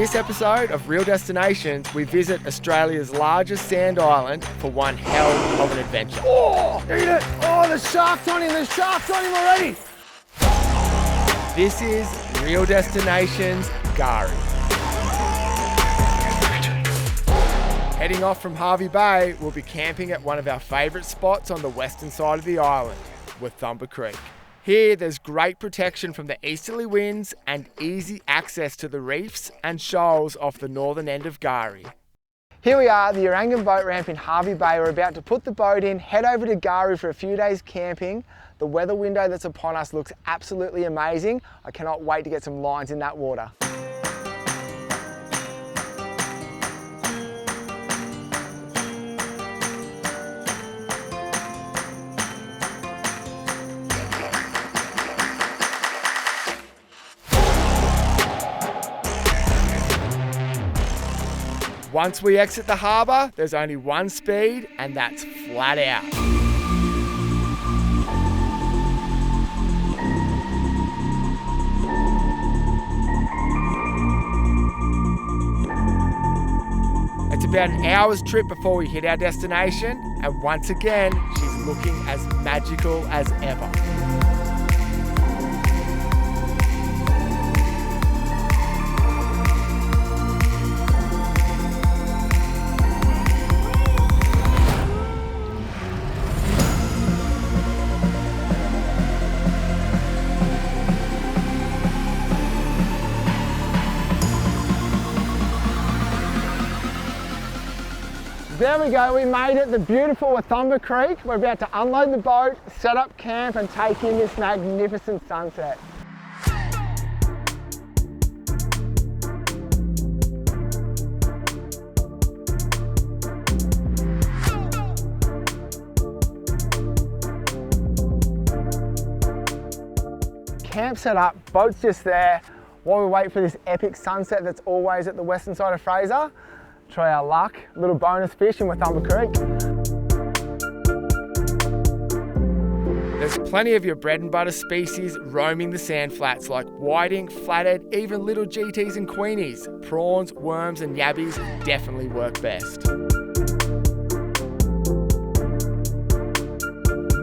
this episode of Real Destinations, we visit Australia's largest sand island for one hell of an adventure. Oh, eat it! Oh, the shark's on him! The shark's on him already! This is Real Destinations Gari. Heading off from Hervey Bay, we'll be camping at one of our favourite spots on the western side of the island, Wathumba Creek. Here, there's great protection from the easterly winds and easy access to the reefs and shoals off the northern end of Gari. Here we are, the Urangan boat ramp in Hervey Bay. We're about to put the boat in, head over to Gari for a few days camping. The weather window that's upon us looks absolutely amazing. I cannot wait to get some lines in that water. Once we exit the harbour, there's only one speed, and that's flat out. It's about an hour's trip before we hit our destination, and once again, she's looking as magical as ever. There we go, we made it, the beautiful Wathumba Creek. We're about to unload the boat, set up camp and take in this magnificent sunset. Camp set up, boat's just there. While we wait for this epic sunset that's always at the western side of Fraser, try our luck, a little bonus fish in Wathumba Creek. There's plenty of your bread and butter species roaming the sand flats like whiting, flathead, even little GTs and queenies. Prawns, worms and yabbies definitely work best.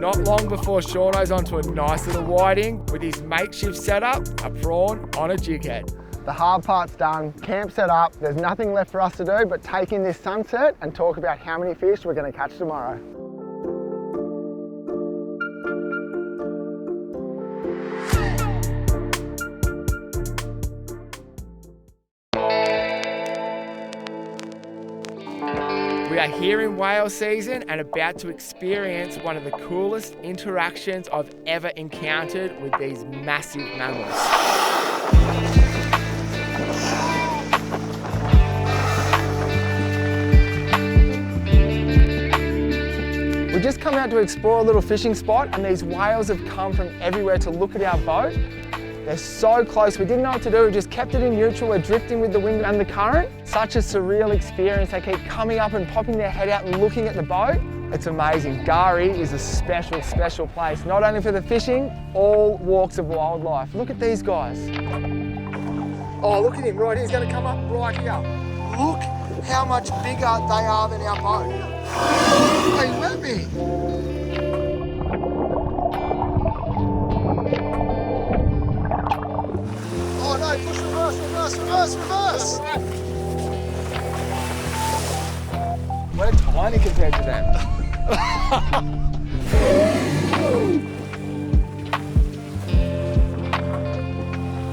Not long before Shauno's onto a nice little whiting with his makeshift setup, a prawn on a jig head. The hard part's done, camp set up, there's nothing left for us to do but take in this sunset and talk about how many fish we're going to catch tomorrow. We are here in whale season and about to experience one of the coolest interactions I've ever encountered with these massive mammals. We just come out to explore a little fishing spot and these whales have come from everywhere to look at our boat. They're so close, we didn't know what to do, we just kept it in neutral, we're drifting with the wind and the current. Such a surreal experience, they keep coming up and popping their head out and looking at the boat. It's amazing. Gari is a special, special place, not only for the fishing, all walks of wildlife. Look at these guys. Oh, look at him right here, he's gonna come up right here. Look how much bigger they are than our boat. Hey, Webby! Oh no, push reverse, reverse, reverse, reverse! We're tiny compared to them.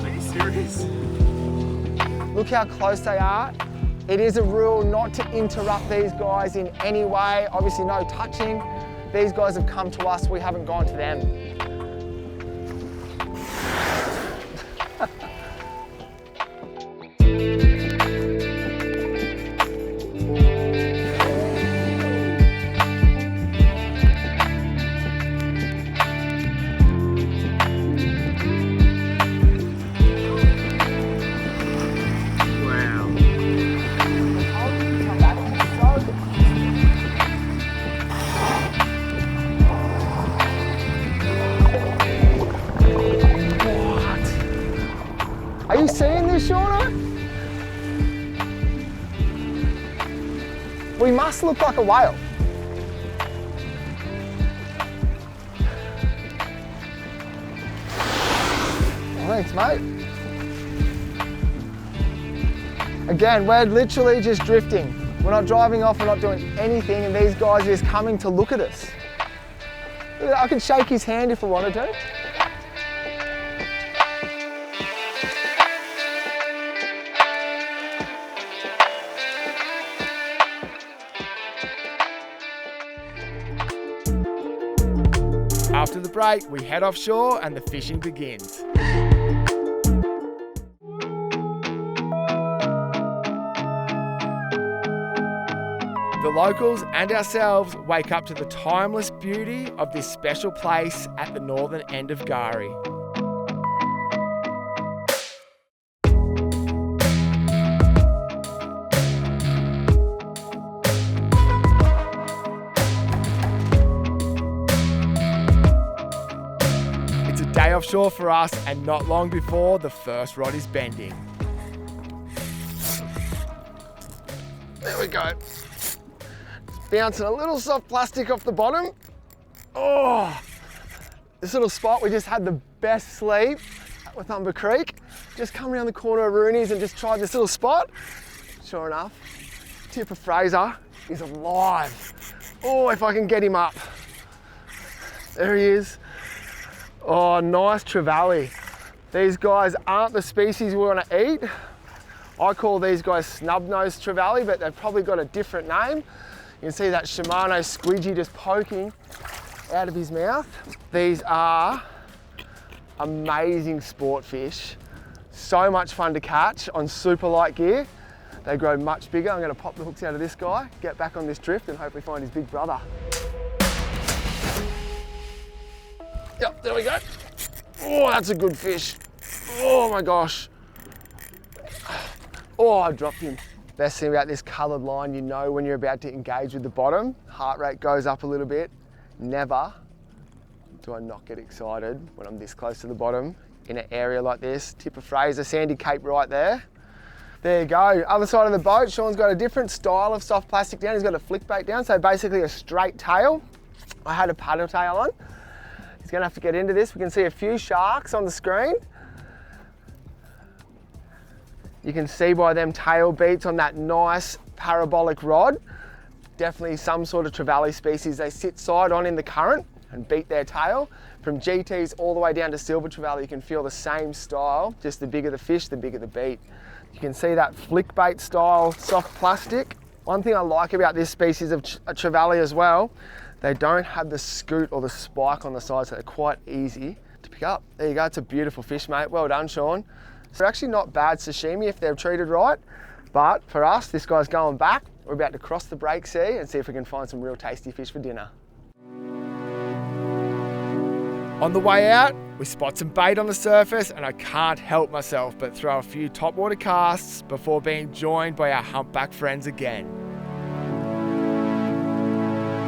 Are you serious? Look how close they are. It is a rule not to interrupt these guys in any way. Obviously no touching. These guys have come to us, we haven't gone to them. We must look like a whale. Thanks, mate. Again, we're literally just drifting. We're not driving off, we're not doing anything, and these guys are just coming to look at us. I could shake his hand if I wanted to. After the break, we head offshore and the fishing begins. The locals and ourselves wake up to the timeless beauty of this special place at the northern end of Gari. It's a day offshore for us, and not long before the first rod is bending. There we go. Bouncing a little soft plastic off the bottom. Oh, this little spot, we just had the best sleep with Umber Creek. Just come around the corner of Rooney's and just tried this little spot. Sure enough, Tipper Fraser is alive. Oh, if I can get him up. There he is. Oh, nice trevally. These guys aren't the species we want to eat. I call these guys snub-nosed trevally, but they've probably got a different name. You can see that Shimano squidgy just poking out of his mouth. These are amazing sport fish. So much fun to catch on super light gear. They grow much bigger. I'm going to pop the hooks out of this guy, get back on this drift and hopefully find his big brother. Yep, there we go. Oh, that's a good fish. Oh my gosh. Oh, I dropped him. Best thing about this coloured line, you know when you're about to engage with the bottom, heart rate goes up a little bit. Never do I not get excited when I'm this close to the bottom in an area like this. Tipper Fraser, Sandy Cape right there. There you go. Other side of the boat, Sean's got a different style of soft plastic down. He's got a flick bait down, so basically a straight tail. I had a paddle tail on. He's gonna have to get into this. We can see a few sharks on the screen. You can see by them tail beats on that nice parabolic rod. Definitely some sort of trevally species. They sit side on in the current and beat their tail. From GTs all the way down to silver trevally, you can feel the same style. Just the bigger the fish, the bigger the beat. You can see that flick bait style soft plastic. One thing I like about this species of trevally as well, they don't have the scoot or the spike on the side, so they're quite easy to pick up. There you go, it's a beautiful fish, mate. Well done, Sean. They're actually not bad sashimi if they're treated right, but for us, this guy's going back. We're about to cross the break sea and see if we can find some real tasty fish for dinner. On the way out, we spot some bait on the surface, and I can't help myself but throw a few topwater casts before being joined by our humpback friends again.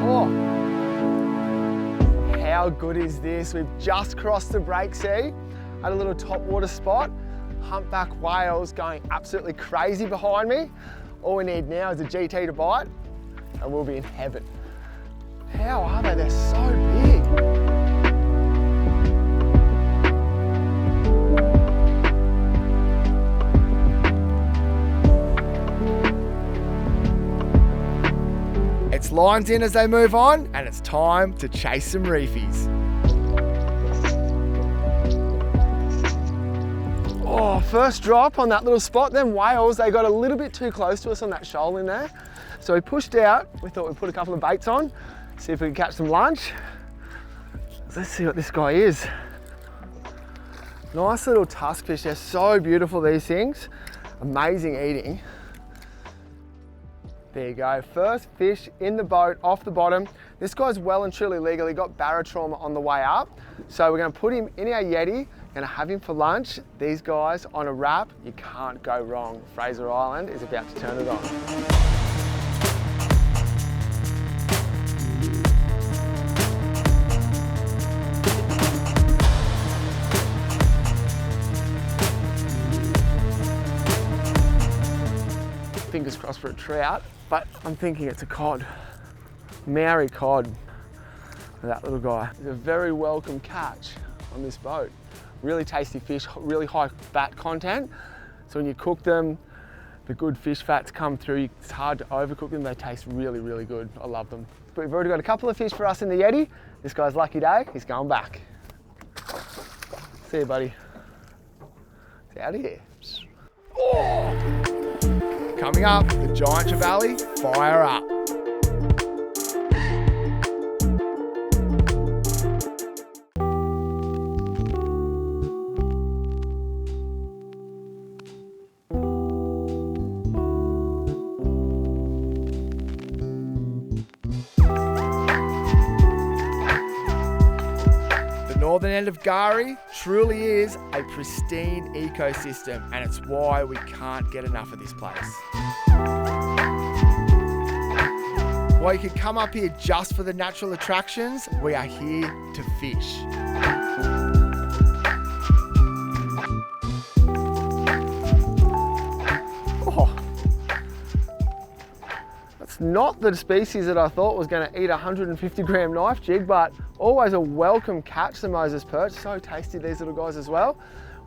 Oh, how good is this? We've just crossed the break sea, had a little topwater spot. Humpback whales going absolutely crazy behind me. All we need now is a GT to bite and we'll be in heaven. How are they? They're so big. It's lines in as they move on, and it's time to chase some reefies. Oh, first drop on that little spot. Them whales, they got a little bit too close to us on that shoal in there. So we pushed out. We thought we'd put a couple of baits on, see if we could catch some lunch. Let's see what this guy is. Nice little tusk fish. They're so beautiful, these things. Amazing eating. There you go, first fish in the boat, off the bottom. This guy's well and truly legal. He got Barra trauma on the way up. So we're gonna put him in our Yeti, gonna have him for lunch. These guys on a wrap, you can't go wrong. Fraser Island is about to turn it on. fingers crossed for a trout, but I'm thinking it's a cod. Maori cod. That little guy. It's a very welcome catch on this boat. Really tasty fish, really high fat content. So when you cook them, the good fish fats come through. It's hard to overcook them. They taste really, really good. I love them. But we've already got a couple of fish for us in the Yeti. This guy's lucky day, he's going back. See you, buddy. It's out of here. Oh! Coming up, the giant trevally, fire up. Northern end of Gari truly is a pristine ecosystem, and it's why we can't get enough of this place. While you can come up here just for the natural attractions, we are here to fish. Oh, that's not the species that I thought was going to eat a 150 gram knife jig, but always a welcome catch, the Moses perch. So tasty, these little guys as well.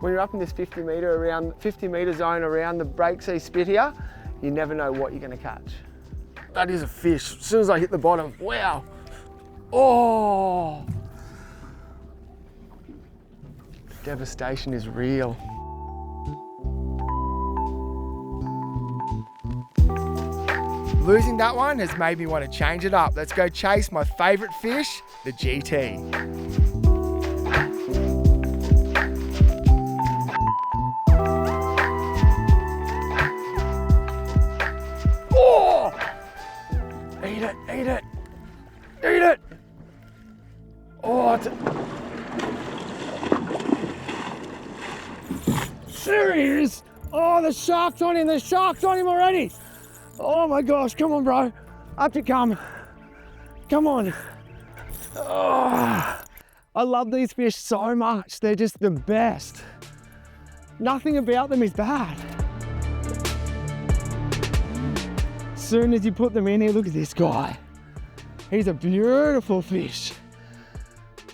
When you're up in this 50 metre zone around the Breaksea Spit here, you never know what you're going to catch. That is a fish. As soon as I hit the bottom, wow. Oh! Devastation is real. Losing that one has made me want to change it up. Let's go chase my favourite fish, the GT. Oh! Eat it, eat it, eat it! Oh, there he is! Oh, the shark's on him, the shark's on him already! Oh my gosh, come on, bro. Up you come. Come on. Oh, I love these fish so much. They're just the best. Nothing about them is bad. As soon as you put them in here, look at this guy. He's a beautiful fish.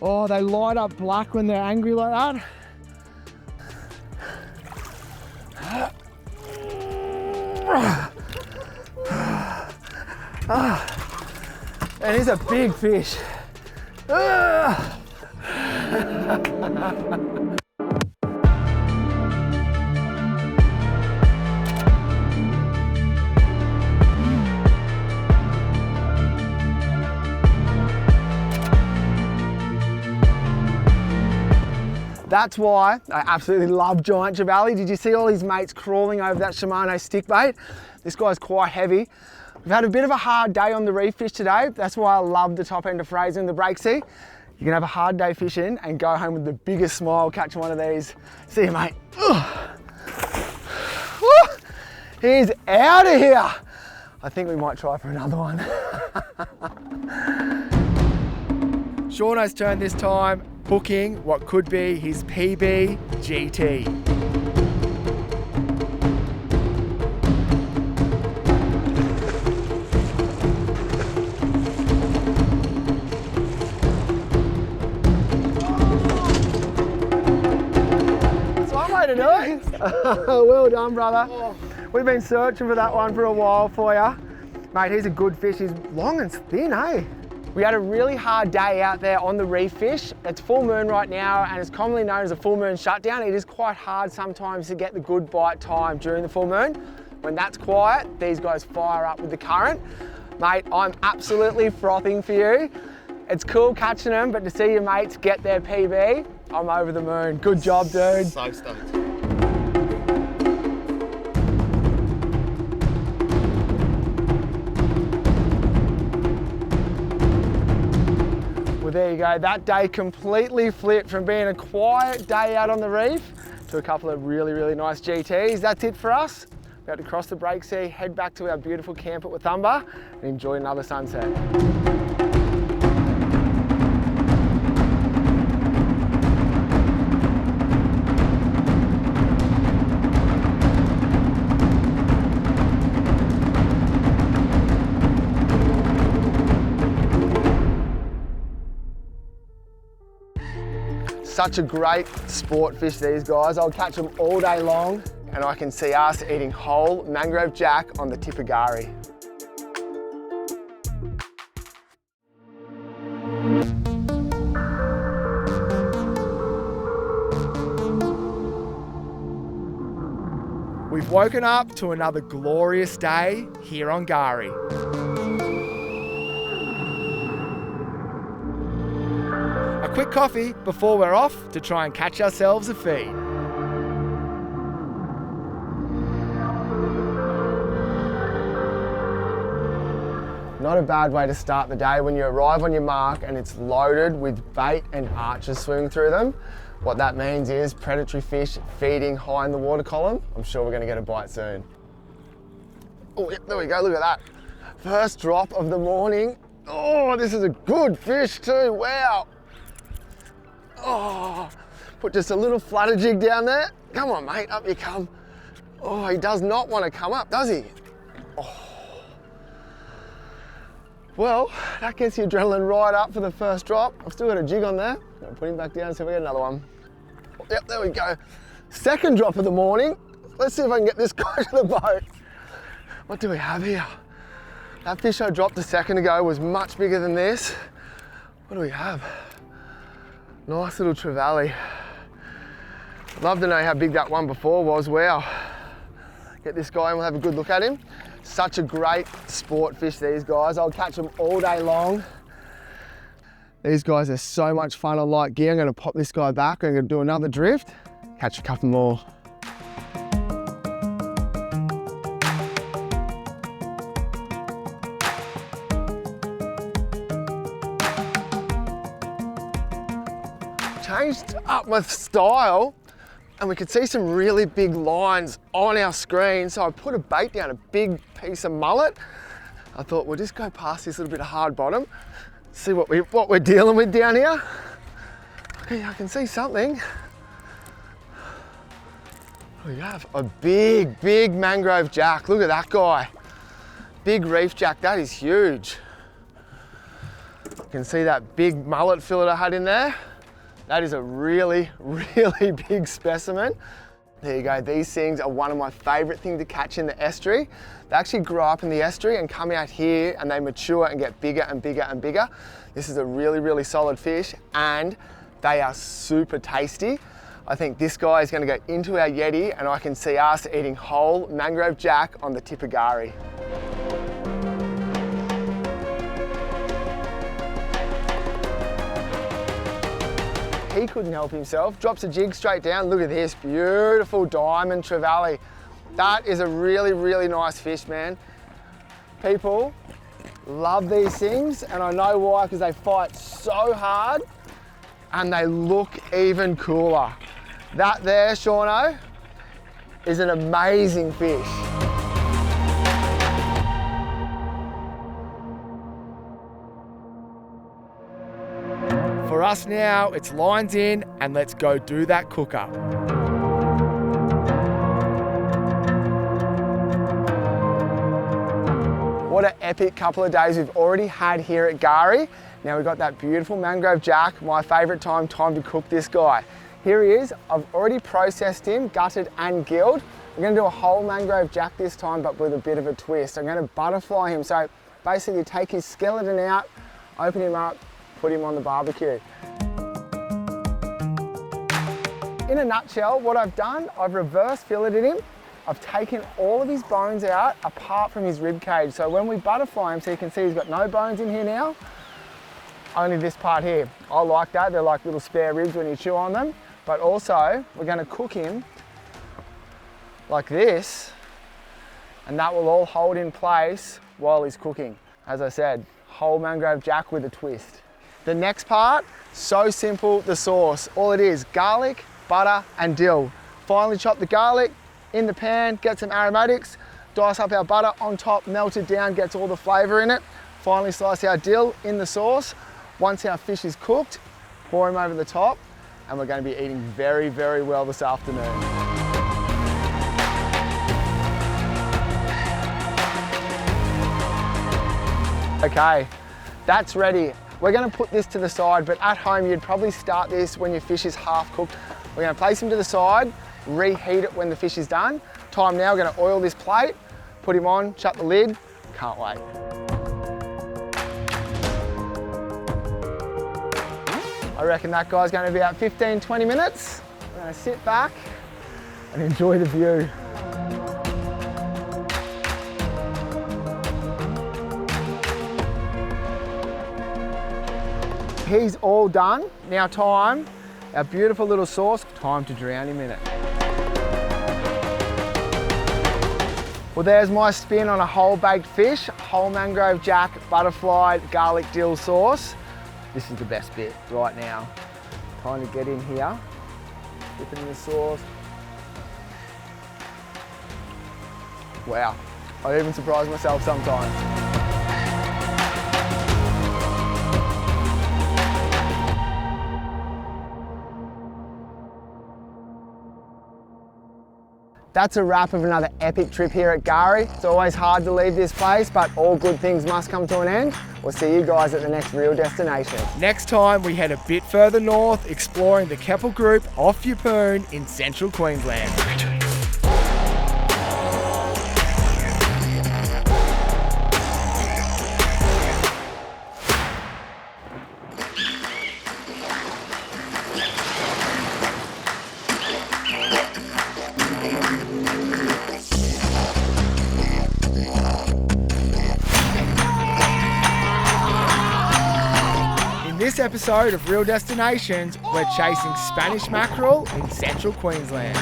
Oh, they light up black when they're angry like that. And he's a big fish. That's why I absolutely love giant trevally. Did you see all his mates crawling over that Shimano stick bait? This guy's quite heavy. We've had a bit of a hard day on the reef fish today. That's why I love the top end of Fraser and the Breaksea. You can have a hard day fishing and go home with the biggest smile catching one of these. See you, mate. He's out of here. I think we might try for another one. Shauno's turn this time, hooking what could be his PB GT. Well done, brother. Oh. We've been searching for that one for a while for you. Mate, he's a good fish. He's long and thin, eh? We had a really hard day out there on the reef fish. It's full moon right now and it's commonly known as a full moon shutdown. It is quite hard sometimes to get the good bite time during the full moon. When that's quiet, these guys fire up with the current. Mate, I'm absolutely frothing for you. It's cool catching them, but to see your mates get their PB, I'm over the moon. Good job, dude. So stoked. Well, there you go. That day completely flipped from being a quiet day out on the reef to a couple of really, really nice GTs. That's it for us. We're about to cross the Breaksea, head back to our beautiful camp at Wathumba and enjoy another sunset. Such a great sport fish, these guys. I'll catch them all day long, and I can see us eating whole mangrove jack on the Tipperary. We've woken up to another glorious day here on Gari. A quick coffee before we're off to try and catch ourselves a feed. Not a bad way to start the day when you arrive on your mark and it's loaded with bait and archers swimming through them. What that means is predatory fish feeding high in the water column. I'm sure we're going to get a bite soon. Oh, yep, there we go, look at that. First drop of the morning. Oh, this is a good fish too, wow. Oh, put just a little flutter jig down there. Come on, mate, up you come. Oh, he does not want to come up, does he? Oh. Well, that gets the adrenaline right up for the first drop. I've still got a jig on there. I'll put him back down, see if we get another one. Yep, there we go. Second drop of the morning. Let's see if I can get this guy to the boat. What do we have here? That fish I dropped a second ago was much bigger than this. What do we have? Nice little trevally. I'd love to know how big that one before was, wow. Get this guy and we'll have a good look at him. Such a great sport fish, these guys. I'll catch them all day long. These guys are so much fun on light gear. I'm gonna pop this guy back. I'm gonna do another drift, catch a couple more. Changed up my style and we could see some really big lines on our screen. So I put a bait down, a big piece of mullet. I thought we'll just go past this little bit of hard bottom, see what we're dealing with down here. Okay, I can see something. We have a big mangrove jack. Look at that guy. Big reef jack, that is huge. You can see that big mullet fillet I had in there. That is a really big specimen. There you go, these things are one of my favorite things to catch in the estuary. They actually grow up in the estuary and come out here and they mature and get bigger and bigger and bigger. This is a really solid fish and they are super tasty. I think this guy is gonna go into our Yeti and I can see us eating whole mangrove jack on the Tipperary. He couldn't help himself, drops a jig straight down. Look at this, beautiful diamond trevally. That is a really nice fish, man. People love these things, and I know why, because they fight so hard and they look even cooler. That there, Shauno, is an amazing fish. For us now, it's lines in and let's go do that cooker. What an epic couple of days we've already had here at Gari. Now we've got that beautiful mangrove jack, my favourite time to cook this guy. Here he is, I've already processed him, gutted and gilled. I'm going to do a whole mangrove jack this time, but with a bit of a twist. I'm going to butterfly him, so basically take his skeleton out, open him up, put him on the barbecue. In a nutshell, what I've done, I've reverse filleted him. I've taken all of his bones out apart from his rib cage. So when we butterfly him, so you can see he's got no bones in here now, only this part here. I like that, they're like little spare ribs when you chew on them. But also, we're gonna cook him like this, and that will all hold in place while he's cooking. As I said, whole mangrove jack with a twist. The next part, so simple, the sauce. All it is, garlic, butter, and dill. Finely chop the garlic in the pan, get some aromatics, dice up our butter on top, melt it down, gets all the flavor in it. Finally slice our dill in the sauce. Once our fish is cooked, pour him over the top, and we're going to be eating very well this afternoon. Okay, that's ready. We're gonna put this to the side, but at home you'd probably start this when your fish is half cooked. We're gonna place him to the side, reheat it when the fish is done. Time now, we're gonna oil this plate, put him on, shut the lid. Can't wait. I reckon that guy's gonna be about 15, 20 minutes. We're gonna sit back and enjoy the view. He's all done. Now time, our beautiful little sauce, time to drown him in it. Well, there's my spin on a whole baked fish, whole mangrove jack, butterfly, garlic dill sauce. This is the best bit right now. Time to get in here, dip it in the sauce. Wow, I even surprise myself sometimes. That's a wrap of another epic trip here at Gari. It's always hard to leave this place, but all good things must come to an end. We'll see you guys at the next real destination. Next time we head a bit further north, exploring the Keppel Group off Yeppoon in central Queensland. This episode of Real Destinations, we're chasing Spanish mackerel in central Queensland.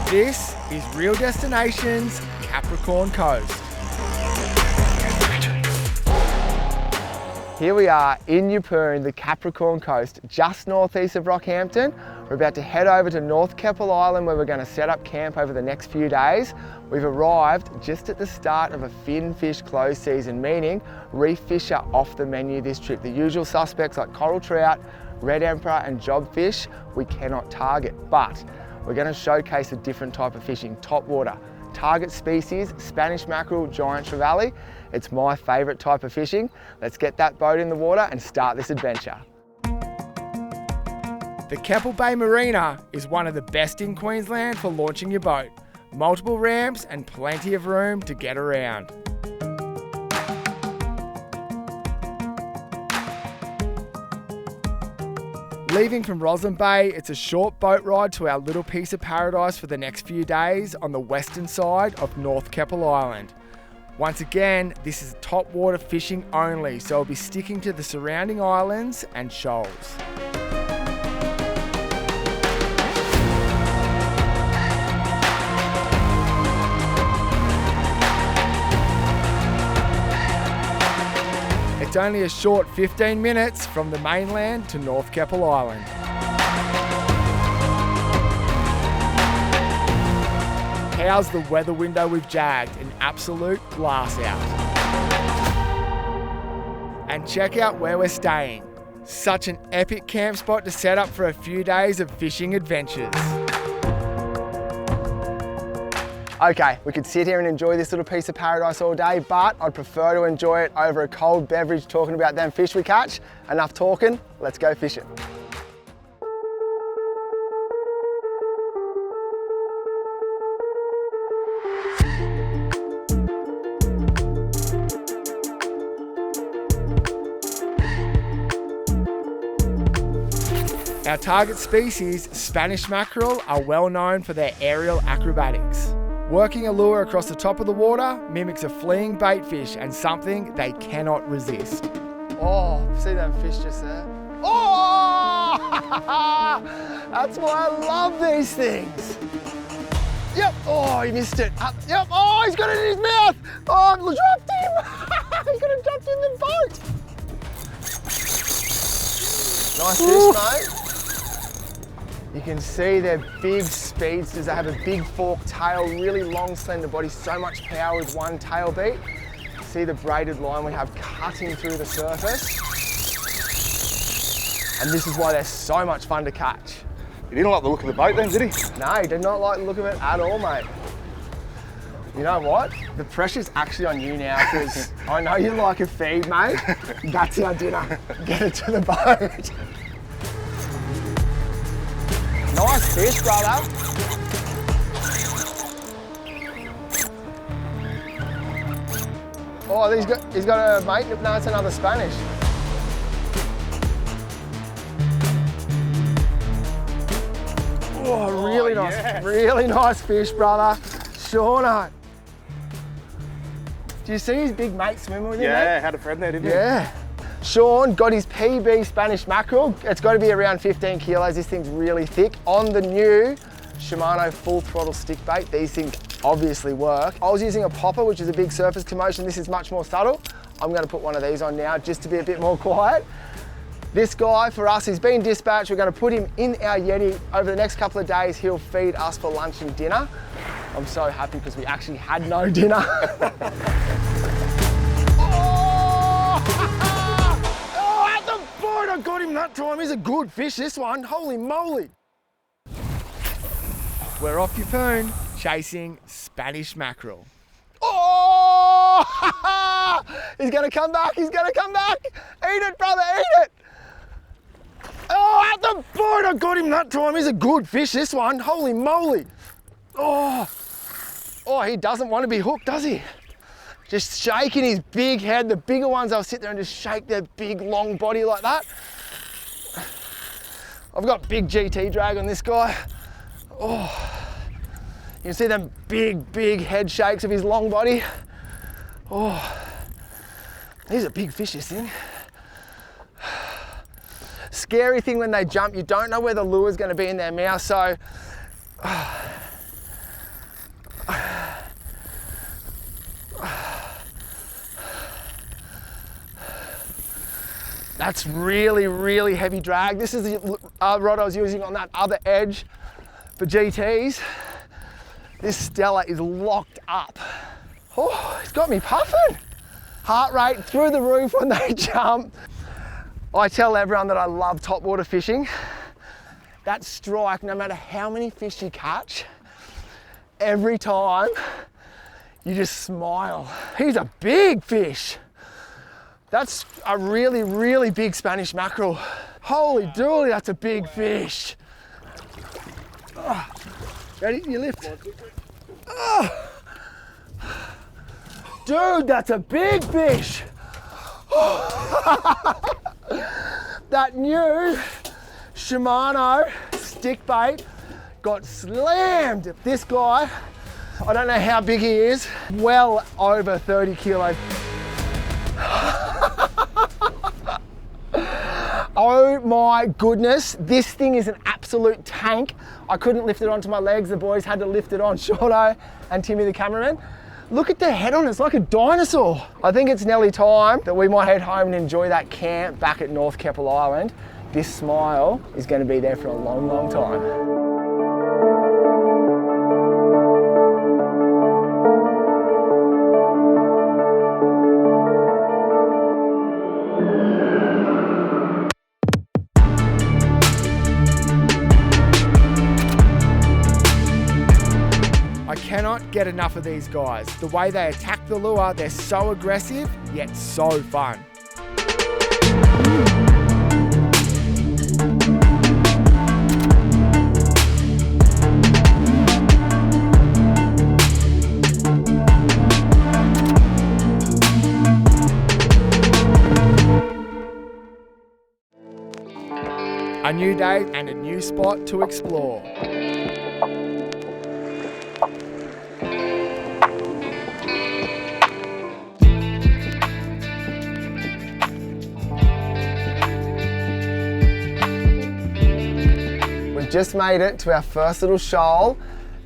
This is Real Destinations, Capricorn Coast. Here we are in Yeppoon, the Capricorn Coast, just northeast of Rockhampton. We're about to head over to North Keppel Island where we're going to set up camp over the next few days. We've arrived just at the start of a fin fish close season, meaning reef fish are off the menu this trip. The usual suspects like coral trout, red emperor and jobfish we cannot target, but we're going to showcase a different type of fishing, top water. Target species, Spanish mackerel, giant trevally. It's my favourite type of fishing. Let's get that boat in the water and start this adventure. The Keppel Bay Marina is one of the best in Queensland for launching your boat. Multiple ramps and plenty of room to get around. Leaving from Roslyn Bay, it's a short boat ride to our little piece of paradise for the next few days on the western side of North Keppel Island. Once again, this is top water fishing only, so we'll be sticking to the surrounding islands and shoals. It's only a short 15 minutes from the mainland to North Keppel Island. How's the weather window we've jagged? An absolute glass out. And check out where we're staying. Such an epic camp spot to set up for a few days of fishing adventures. Okay, we could sit here and enjoy this little piece of paradise all day, but I'd prefer to enjoy it over a cold beverage talking about them fish we catch. Enough talking, let's go fishing. Our target species, Spanish mackerel, are well known for their aerial acrobatics. Working a lure across the top of the water mimics a fleeing bait fish and something they cannot resist. Oh, see that fish just there? Oh! That's why I love these things. Yep, oh, he missed it. Yep, oh, he's got it in his mouth. Oh, I dropped him. He's got it dropped in the boat. Nice fish, mate. You can see they're big speedsters. They have a big forked tail, really long, slender body, so much power with one tail beat. See the braided line we have cutting through the surface. And this is why they're so much fun to catch. He didn't like the look of the boat then, did he? No, he did not like the look of it at all, mate. You know what? The pressure's actually on you now because I know you like a feed, mate. That's our dinner. Get it to the boat. Nice fish, brother. Oh, he's got a mate. No, it's another Spanish. Oh, really nice, yes. Really nice fish, brother. Shauna. Do you see his big mate swimming with him? Yeah, had a friend there, didn't you? Yeah. Sean got his PB Spanish mackerel. It's got to be around 15 kilos. This thing's really thick. On the new Shimano full throttle stick bait, these things obviously work. I was using a popper, which is a big surface commotion. This is much more subtle. I'm going to put one of these on now just to be a bit more quiet. This guy for us, he's been dispatched. We're going to put him in our Yeti. Over the next couple of days, he'll feed us for lunch and dinner. I'm so happy because we actually had no dinner. Oh, at the boat, I got him that time. He's a good fish, this one. Holy moly. We're off your phone, chasing Spanish mackerel. Oh! He's gonna come back, he's gonna come back. Eat it, brother, eat it. Oh, at the boat, I got him that time. He's a good fish, this one. Holy moly. Oh, he doesn't want to be hooked, does he? Just shaking his big head. The bigger ones, they'll sit there and just shake their big, long body like that. I've got big GT drag on this guy. Oh, you can see them big, big head shakes of his long body. Oh, he's a big fish, this thing. Scary thing when they jump, you don't know where the lure's going to be in their mouth, so that's really, really heavy drag. This is the rod I was using on that other edge for GTs. This Stella is locked up. Oh, it's got me puffing. Heart rate through the roof when they jump. I tell everyone that I love topwater fishing. That strike, no matter how many fish you catch, every time you just smile. He's a big fish. That's a really, really big Spanish mackerel. Holy dooly, that's a big fish. Oh, ready? You lift. Oh. Dude, that's a big fish. Oh. That new Shimano stick bait got slammed. This guy, I don't know how big he is, well over 30 kilos. Oh my goodness, this thing is an absolute tank. I couldn't lift it onto my legs. The boys had to lift it on, Shorto and Timmy the cameraman. Look at the head on it, it's like a dinosaur. I think it's nearly time that we might head home and enjoy that camp back at North Keppel Island. This smile is going to be there for a long, long time. I cannot get enough of these guys. The way they attack the lure, they're so aggressive, yet so fun. A new day and a new spot to explore. Just made it to our first little shoal.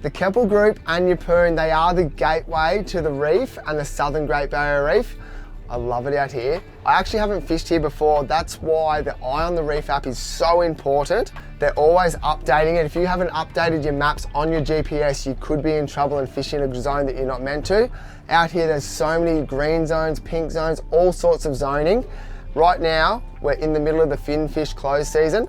The Keppel Group and Yeppoon, they are the gateway to the reef and the Southern Great Barrier Reef. I love it out here. I actually haven't fished here before. That's why the Eye on the Reef app is so important. They're always updating it. If you haven't updated your maps on your GPS, you could be in trouble and fish in a zone that you're not meant to. Out here, there's so many green zones, pink zones, all sorts of zoning. Right now, we're in the middle of the finfish close season.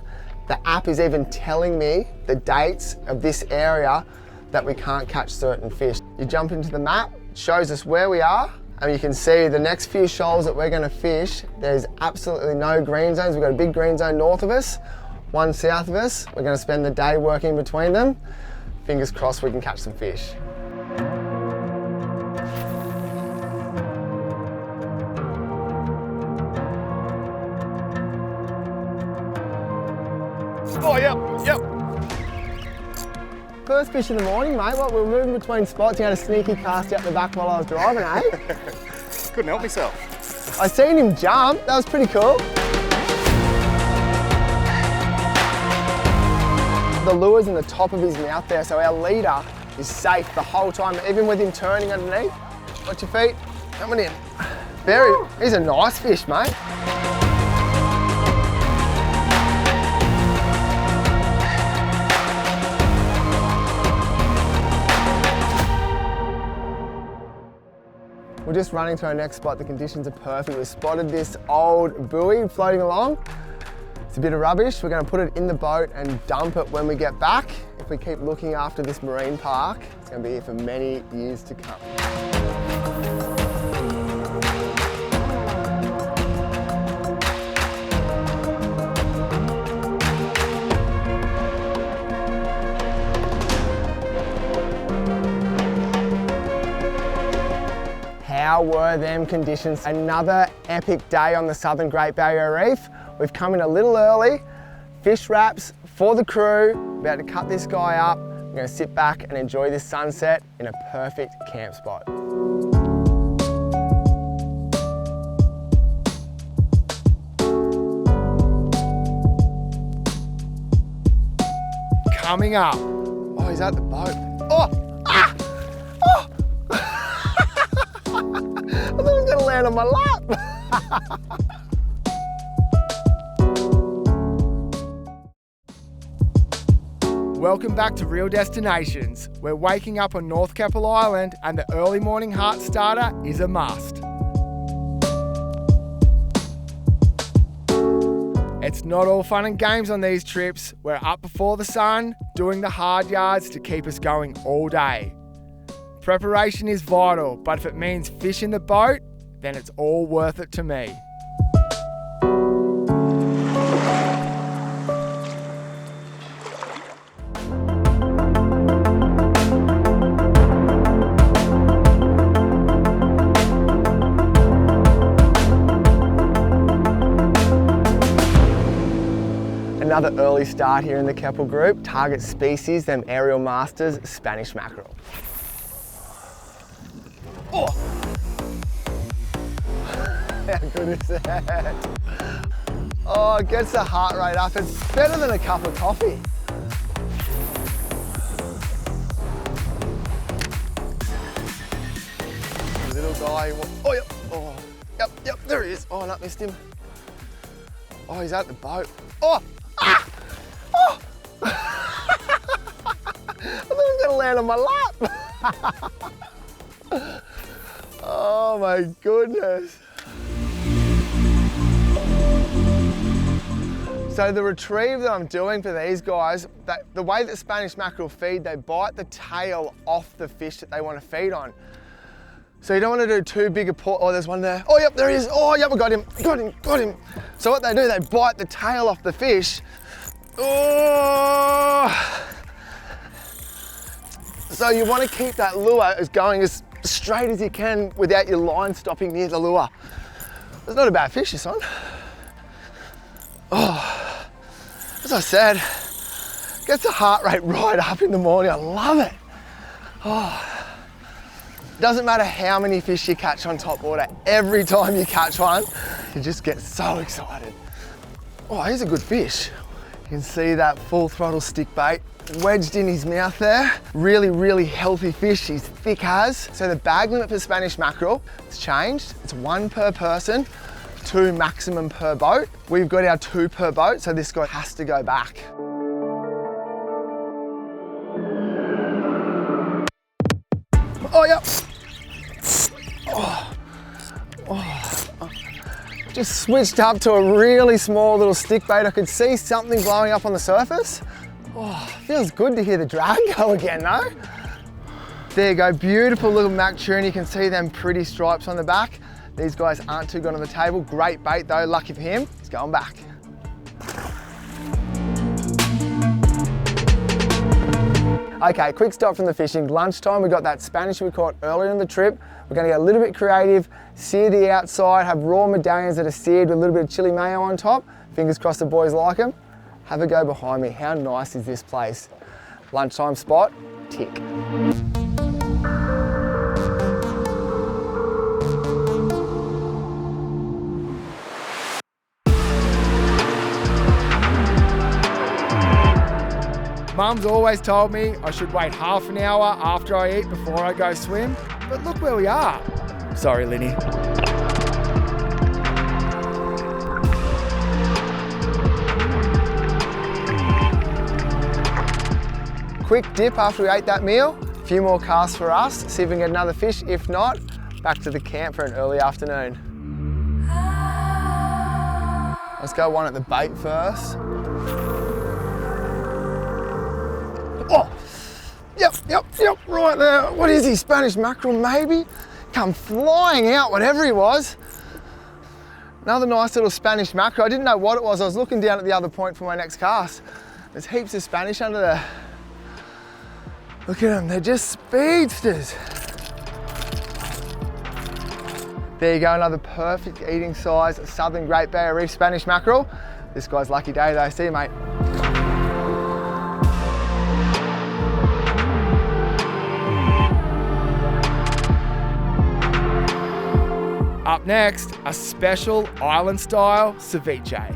The app is even telling me the dates of this area that we can't catch certain fish. You jump into the map, it shows us where we are, and you can see the next few shoals that we're going to fish, there's absolutely no green zones. We've got a big green zone north of us, one south of us. We're going to spend the day working between them. Fingers crossed we can catch some fish. Oh, yep. First fish in the morning, mate. What, we were moving between spots. You had a sneaky cast out the back while I was driving, eh? Couldn't help myself. I seen him jump. That was pretty cool. The lure's in the top of his mouth there, so our leader is safe the whole time, even with him turning underneath. Watch your feet. Coming in. He's a nice fish, mate. We're just running to our next spot. The conditions are perfect. We've spotted this old buoy floating along. It's a bit of rubbish. We're going to put it in the boat and dump it when we get back. If we keep looking after this marine park, it's going to be here for many years to come. How were them conditions? Another epic day on the Southern Great Barrier Reef. We've come in a little early, fish wraps for the crew, about to cut this guy up. We're going to sit back and enjoy this sunset in a perfect camp spot. Coming up. Oh, he's at the boat. Oh! Ah! Oh! I thought he was going to land on my lap. Welcome back to Real Destinations. We're waking up on North Keppel Island and the early morning heart starter is a must. It's not all fun and games on these trips. We're up before the sun, doing the hard yards to keep us going all day. Preparation is vital, but if it means fish in the boat, then it's all worth it to me. Another early start here in the Keppel group. Target species, them aerial masters, Spanish mackerel. Oh! How good is that? Oh, it gets the heart rate up. It's better than a cup of coffee. Little guy. Oh, yep. Oh, yep, there he is. Oh, no, missed him. Oh, he's at the boat. Oh! Ah! Oh! I thought he was going to land on my lap. Oh my goodness. So the retrieve that I'm doing for these guys, the way that Spanish mackerel feed, they bite the tail off the fish that they want to feed on. So you don't want to do too big a paw. Oh, there's one there. Oh, yep, there he is. Oh, yep, I got him. Got him. So what they do, they bite the tail off the fish. Oh! So you want to keep that lure as going as straight as you can without your line stopping near the lure. It's not a bad fish, this one. Oh, as I said, gets the heart rate right up in the morning. I love it. Oh. Doesn't matter how many fish you catch on top water, every time you catch one, you just get so excited. Oh, here's a good fish. You can see that full throttle stick bait wedged in his mouth there. Really, really healthy fish, he's thick as. So the bag limit for Spanish mackerel has changed. It's 1 per person, 2 maximum per boat. We've got our 2 per boat, so this guy has to go back. Oh, yep. Just switched up to a really small little stick bait. I could see something blowing up on the surface. Oh, feels good to hear the drag go again though. There you go, beautiful little mac tuna. You can see them pretty stripes on the back. These guys aren't too good on the table. Great bait though, lucky for him. He's going back. Okay, quick stop from the fishing. Lunchtime, we got that Spanish we caught earlier in the trip. We're gonna get a little bit creative, sear the outside, have raw medallions that are seared with a little bit of chili mayo on top. Fingers crossed the boys like them. Have a go behind me. How nice is this place? Lunchtime spot, tick. Mum's always told me I should wait half an hour after I eat before I go swim, but look where we are. Sorry, Linny. Quick dip after we ate that meal. A few more casts for us, see if we can get another fish. If not, back to the camp for an early afternoon. Let's go one at the bait first. Oh, yep, right there. What is he, Spanish mackerel maybe? Come flying out, whatever he was. Another nice little Spanish mackerel. I didn't know what it was. I was looking down at the other point for my next cast. There's heaps of Spanish under there. Look at them, they're just speedsters. There you go, another perfect eating size Southern Great Barrier Reef Spanish mackerel. This guy's lucky day though. See you, mate. Up next, a special island-style ceviche.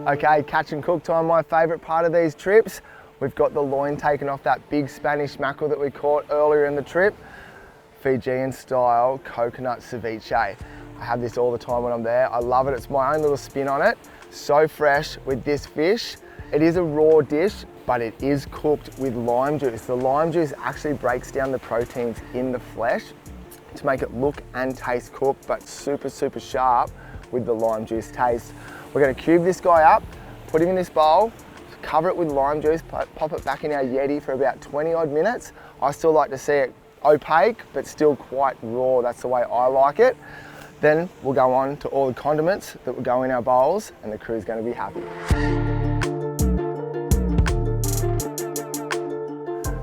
Okay, catch and cook time, my favourite part of these trips. We've got the loin taken off that big Spanish mackerel that we caught earlier in the trip. Fijian style coconut ceviche. I have this all the time when I'm there. I love it, it's my own little spin on it. So fresh with this fish. It is a raw dish, but it is cooked with lime juice. The lime juice actually breaks down the proteins in the flesh to make it look and taste cooked, but super, super sharp with the lime juice taste. We're gonna cube this guy up, put him in this bowl, cover it with lime juice, pop it back in our Yeti for about 20 odd minutes. I still like to see it opaque, but still quite raw. That's the way I like it. Then we'll go on to all the condiments that will go in our bowls and the crew's gonna be happy.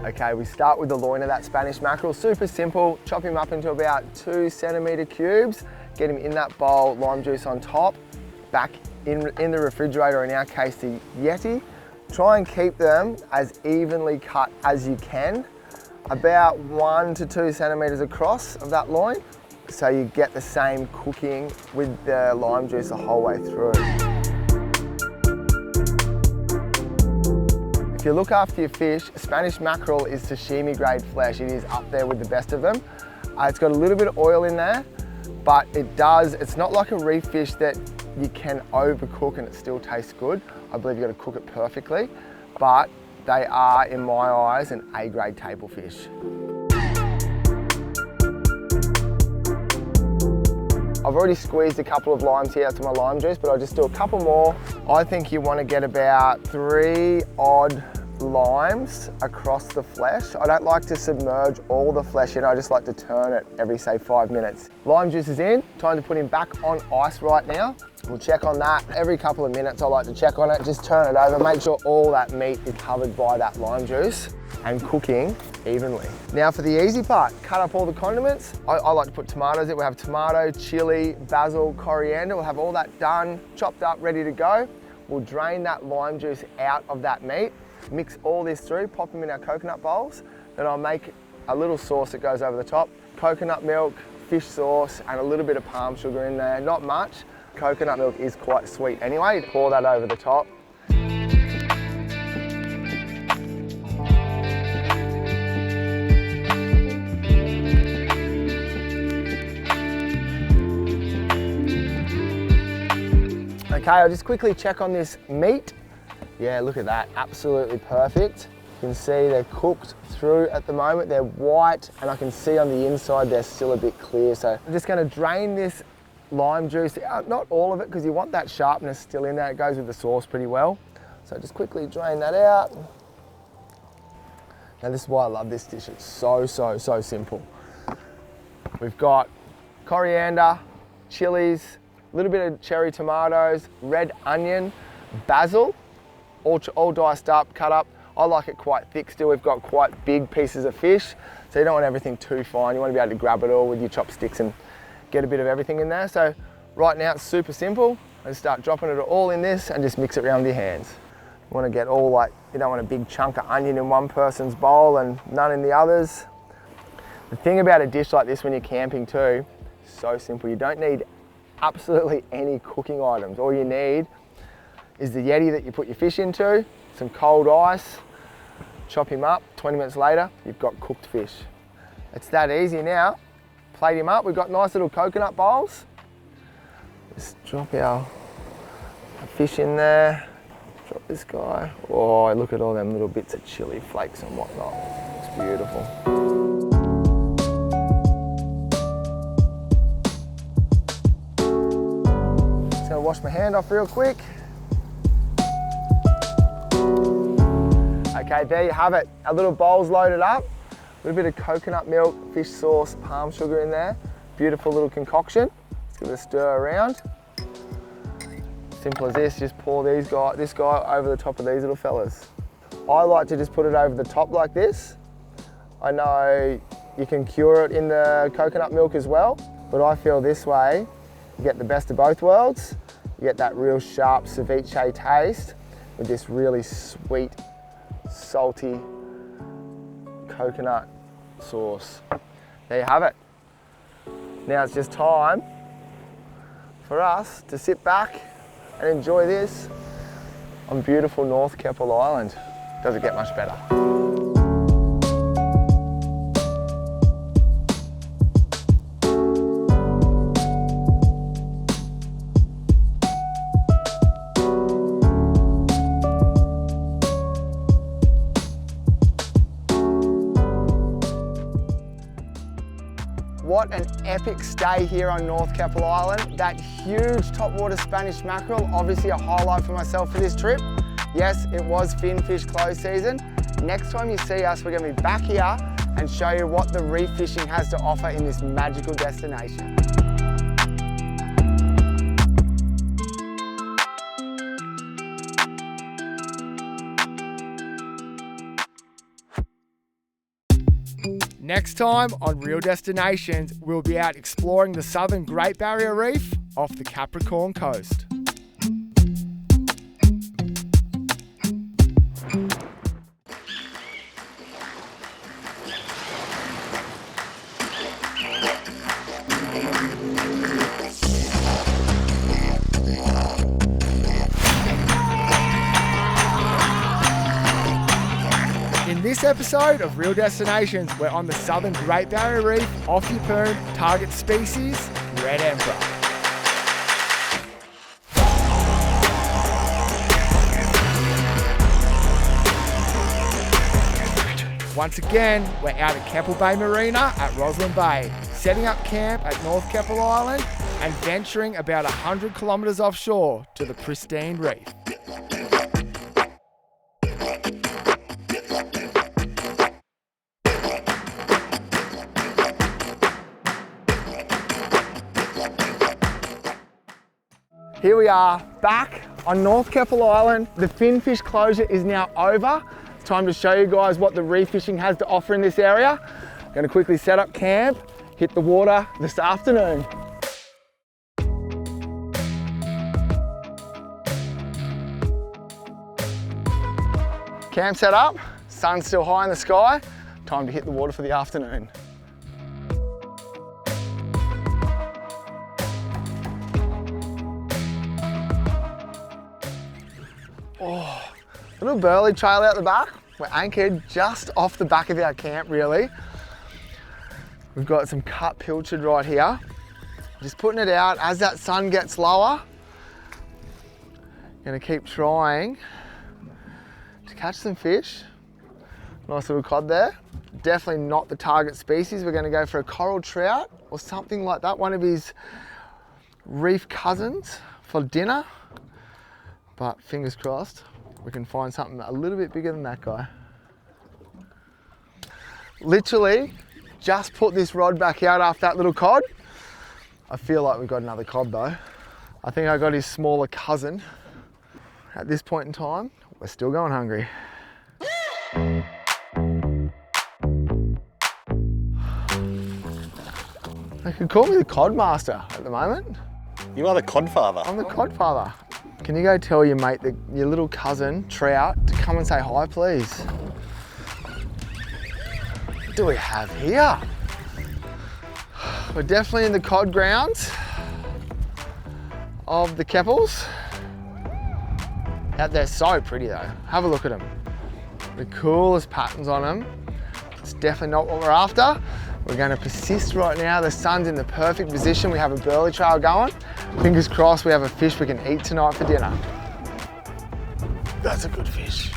Okay, we start with the loin of that Spanish mackerel. Super simple, chop him up into about 2 centimetre cubes, get him in that bowl, lime juice on top, back in the refrigerator, in our case the Yeti. Try and keep them as evenly cut as you can, about 1 to 2 centimetres across of that loin, so you get the same cooking with the lime juice the whole way through. If you look after your fish, Spanish mackerel is sashimi grade flesh. It is up there with the best of them. It's got a little bit of oil in there, but it's not like a reef fish that you can overcook and it still tastes good. I believe you've got to cook it perfectly, but they are, in my eyes, an A-grade table fish. I've already squeezed a couple of limes here to my lime juice, but I'll just do a couple more. I think you want to get about 3 odd limes across the flesh. I don't like to submerge all the flesh in, I just like to turn it every, say, 5 minutes. Lime juice is in, time to put him back on ice right now. We'll check on that. Every couple of minutes I like to check on it, just turn it over, make sure all that meat is covered by that lime juice and cooking evenly. Now for the easy part, cut up all the condiments. I like to put tomatoes in. We'll have tomato, chili, basil, coriander. We'll have all that done, chopped up, ready to go. We'll drain that lime juice out of that meat, mix all this through, pop them in our coconut bowls. Then I'll make a little sauce that goes over the top. Coconut milk, fish sauce, and a little bit of palm sugar in there, not much. Coconut milk is quite sweet anyway. Pour that over the top. Okay, I'll just quickly check on this meat. Yeah, look at that, absolutely perfect. You can see they're cooked through at the moment. They're white, and I can see on the inside they're still a bit clear. So I'm just going to drain this lime juice out, not all of it, because you want that sharpness still in there. It goes with the sauce pretty well. So just quickly drain that out. Now this is why I love this dish. It's so simple. We've got coriander, chilies, a little bit of cherry tomatoes, red onion, basil, all diced up, cut up. I like it quite thick still. We've got quite big pieces of fish, so you don't want everything too fine. You want to be able to grab it all with your chopsticks and get a bit of everything in there. So right now it's super simple. I just start dropping it all in this and just mix it around with your hands. You want to get all like, you don't want a big chunk of onion in one person's bowl and none in the others. The thing about a dish like this when you're camping too, so simple. You don't need absolutely any cooking items. All you need is the Yeti that you put your fish into, some cold ice, chop him up, 20 minutes later, you've got cooked fish. It's that easy now. Plate him up, we've got nice little coconut bowls. Just drop our fish in there, drop this guy. Oh, look at all them little bits of chili flakes and whatnot. It's beautiful. Just gonna wash my hand off real quick. Okay, there you have it. Our little bowl's loaded up. A little bit of coconut milk, fish sauce, palm sugar in there. Beautiful little concoction. Let's give it a stir around. Simple as this, just pour this guy over the top of these little fellas. I like to just put it over the top like this. I know you can cure it in the coconut milk as well, but I feel this way, you get the best of both worlds. You get that real sharp ceviche taste with this really sweet, salty coconut sauce. There you have it. Now it's just time for us to sit back and enjoy this on beautiful North Keppel Island. Doesn't get much better. What an epic stay here on North Keppel Island. That huge topwater Spanish mackerel, obviously a highlight for myself for this trip. Yes, it was finfish close season. Next time you see us, we're going to be back here and show you what the reef fishing has to offer in this magical destination. Next time on Real Destinations, we'll be out exploring the southern Great Barrier Reef off the Capricorn coast. In this episode of Real Destinations, we're on the southern Great Barrier Reef, off Yeppoon, target species, red emperor. Once again, we're out at Keppel Bay Marina at Roslyn Bay, setting up camp at North Keppel Island and venturing about 100 kilometres offshore to the pristine reef. Here we are back on North Keppel Island. The finfish closure is now over. It's time to show you guys what the reef fishing has to offer in this area. I'm going to quickly set up camp, hit the water this afternoon. Camp set up, sun's still high in the sky. Time to hit the water for the afternoon. Oh, little burley trail out the back. We're anchored just off the back of our camp, really. We've got some cut pilchard right here. Just putting it out as that sun gets lower. Gonna keep trying to catch some fish. Nice little cod there. Definitely not the target species. We're gonna go for a coral trout or something like that, one of his reef cousins for dinner. But fingers crossed, we can find something a little bit bigger than that guy. Literally, just put this rod back out after that little cod. I feel like we've got another cod though. I think I got his smaller cousin. At this point in time, we're still going hungry. They could call me the cod master at the moment. You are the cod father. I'm the cod father. Can you go tell your mate, your little cousin, Trout, to come and say hi, please? What do we have here? We're definitely in the cod grounds of the Keppels. They're so pretty though. Have a look at them. The coolest patterns on them. It's definitely not what we're after. We're going to persist right now. The sun's in the perfect position. We have a burley trail going. Fingers crossed we have a fish we can eat tonight for dinner. That's a good fish.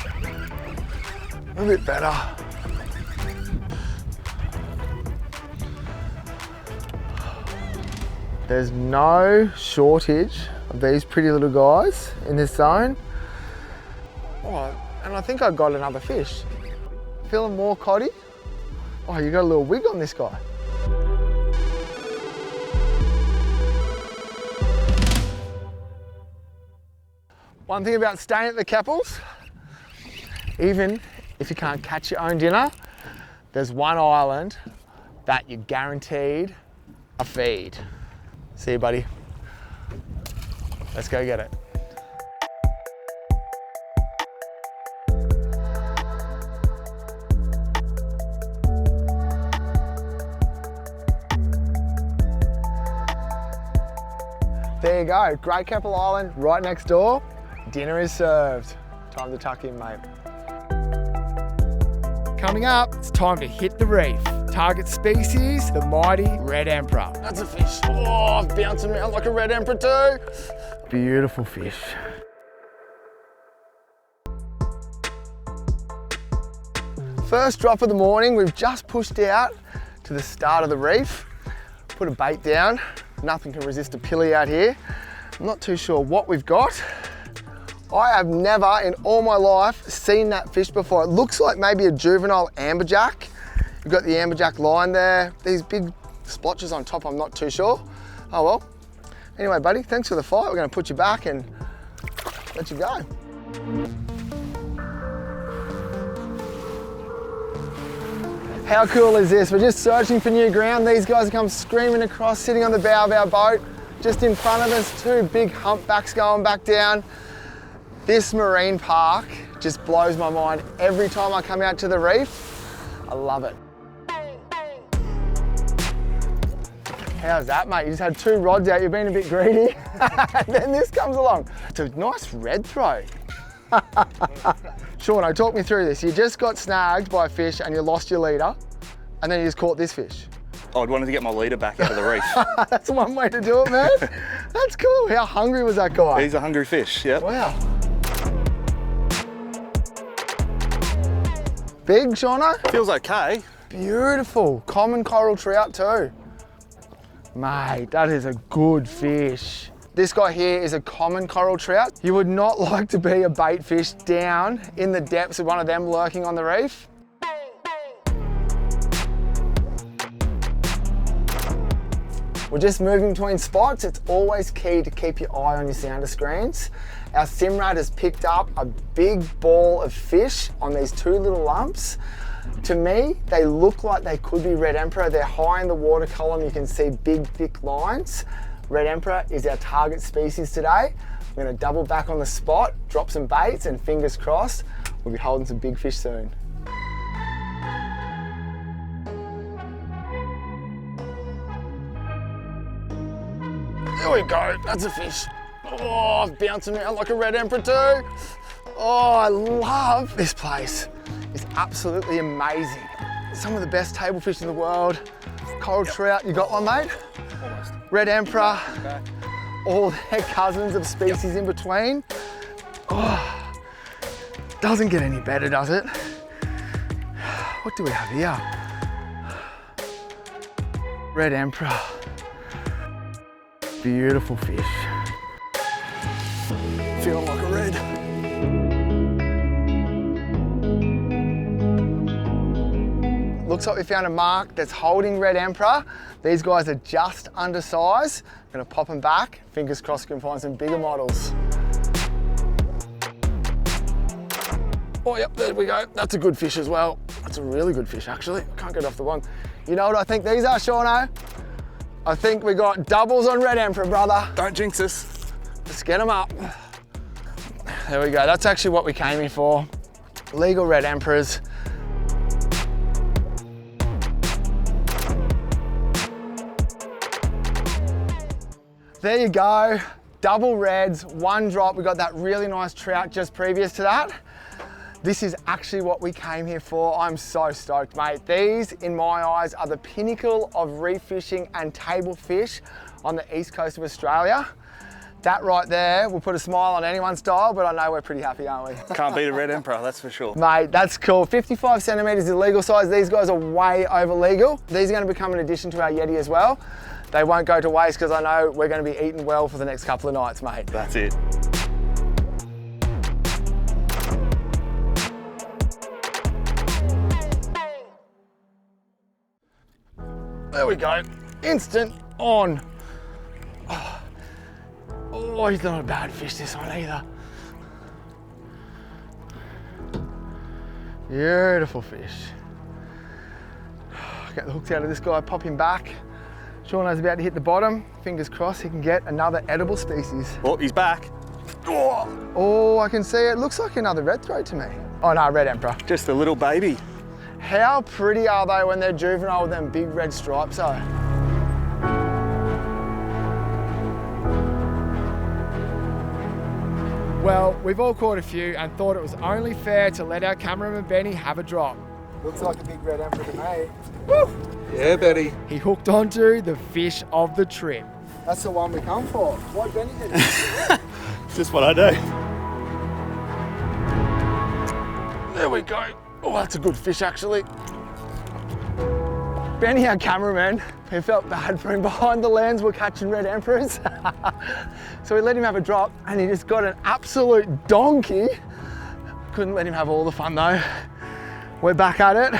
A bit better. There's no shortage of these pretty little guys in this zone. Oh, and I think I got another fish. Feeling more coddy? Oh, you got a little wig on this guy. One thing about staying at the Keppels, even if you can't catch your own dinner, there's one island that you're guaranteed a feed. See you, buddy. Let's go get it. There you go, Great Keppel Island, right next door. Dinner is served. Time to tuck in, mate. Coming up, it's time to hit the reef. Target species, the mighty red emperor. That's a fish. Oh, bouncing around like a red emperor too. Beautiful fish. First drop of the morning, we've just pushed out to the start of the reef. Put a bait down. Nothing can resist a pilly out here. I'm not too sure what we've got. I have never in all my life seen that fish before. It looks like maybe a juvenile amberjack. You've got the amberjack line there. These big splotches on top, I'm not too sure. Oh well. Anyway, buddy, thanks for the fight. We're gonna put you back and let you go. How cool is this? We're just searching for new ground. These guys come screaming across, sitting on the bow of our boat. Just in front of us, two big humpbacks going back down. This marine park just blows my mind every time I come out to the reef. I love it. How's that, mate? You just had two rods out, you've been a bit greedy. And then this comes along. It's a nice red throat. Shauno, talk me through this. You just got snagged by a fish and you lost your leader, and then you just caught this fish. I wanted to get my leader back out of the reef. That's one way to do it, man. That's cool. How hungry was that guy? He's a hungry fish, yep. Wow. Big, Shauno? Feels okay. Beautiful. Common coral trout too. Mate, that is a good fish. This guy here is a common coral trout. You would not like to be a bait fish down in the depths of one of them lurking on the reef. We're just moving between spots. It's always key to keep your eye on your sounder screens. Our Simrad has picked up a big ball of fish on these two little lumps. To me, they look like they could be red emperor. They're high in the water column. You can see big, thick lines. Red emperor is our target species today. We're gonna double back on the spot, drop some baits, and fingers crossed, we'll be holding some big fish soon. There we go, that's a fish. Oh, bouncing around like a red emperor too. Oh, I love this place. It's absolutely amazing. Some of the best table fish in the world. Coral trout, you got one, mate? Almost. Red emperor, all their cousins of species in between. Oh, doesn't get any better, does it? What do we have here? Red Emperor. Beautiful fish. Feeling like a red. Looks like we found a mark that's holding Red Emperor. These guys are just undersized. I'm gonna pop them back. Fingers crossed we can find some bigger models. Oh yep, there we go. That's a good fish as well. That's a really good fish actually. Can't get off the one. You know what I think these are, Shauno? I think we got doubles on Red Emperor, brother. Don't jinx us. Let's get them up. There we go. That's actually what we came here for. Legal Red Emperors. There you go. Double reds, one drop. We got that really nice trout just previous to that. This is actually what we came here for. I'm so stoked, mate. These, in my eyes, are the pinnacle of reef fishing and table fish on the east coast of Australia. That right there will put a smile on anyone's style, but I know we're pretty happy, aren't we? Can't beat a Red Emperor, that's for sure. Mate, that's cool. 55 centimetres is legal size. These guys are way over legal. These are going to become an addition to our Yeti as well. They won't go to waste because I know we're going to be eating well for the next couple of nights, mate. That's it. There we go. Instant on. Oh, he's not a bad fish, this one either. Beautiful fish. Get the hooks out of this guy, pop him back. Shauno's about to hit the bottom. Fingers crossed he can get another edible species. Oh, he's back. Oh, I can see it. Looks like another red throat to me. Oh no, Red Emperor. Just a little baby. How pretty are they when they're juvenile with them big red stripes though? Well, we've all caught a few and thought it was only fair to let our cameraman Benny have a drop. Looks like a big Red Emperor to me. Woo! Yeah, Betty. He hooked onto the fish of the trip. That's the one we come for. Why Benny did it? It's just what I do. There we go. Oh, that's a good fish actually. Benny, our cameraman, he felt bad for him. Behind the lens, we're catching Red Emperors. So we let him have a drop and he just got an absolute donkey. Couldn't let him have all the fun though. We're back at it.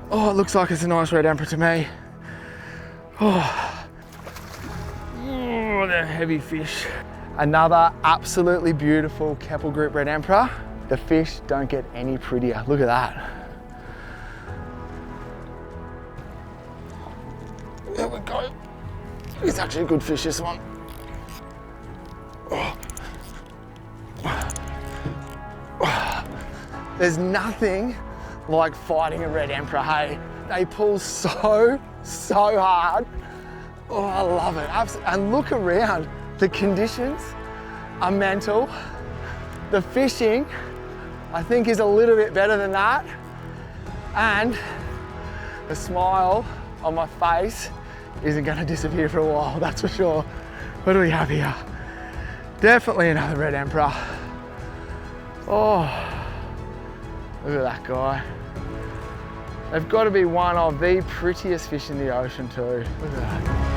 Oh, it looks like it's a nice Red Emperor to me. Oh, they're heavy fish. Another absolutely beautiful Keppel Group Red Emperor. The fish don't get any prettier. Look at that. There we go. It's actually a good fish, this one. Oh. There's nothing like fighting a Red Emperor, hey? They pull so hard. Oh, I love it. And look around. The conditions are mental. The fishing, I think, is a little bit better than that. And the smile on my face isn't going to disappear for a while, that's for sure. What do we have here? Definitely another Red Emperor. Oh, look at that guy. They've got to be one of the prettiest fish in the ocean too. Look at that.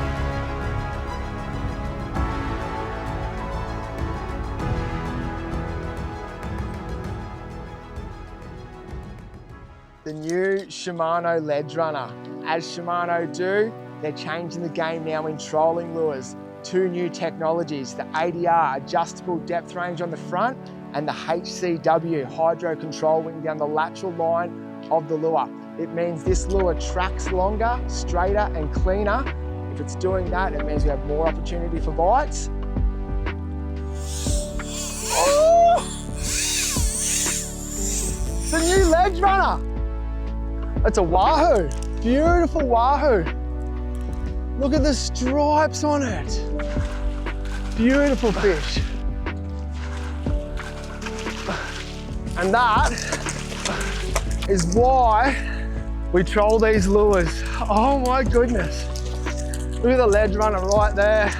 The new Shimano Ledge Runner. As Shimano do, they're changing the game now in trolling lures. Two new technologies, the ADR adjustable depth range on the front and the HCW hydro control wing down the lateral line of the lure. It means this lure tracks longer, straighter and cleaner. If it's doing that, it means we have more opportunity for bites. Oh! The new Ledge Runner. It's a wahoo, beautiful wahoo. Look at the stripes on it. Beautiful fish. And that is why we troll these lures. Oh my goodness. Look at the Ledge Runner right there.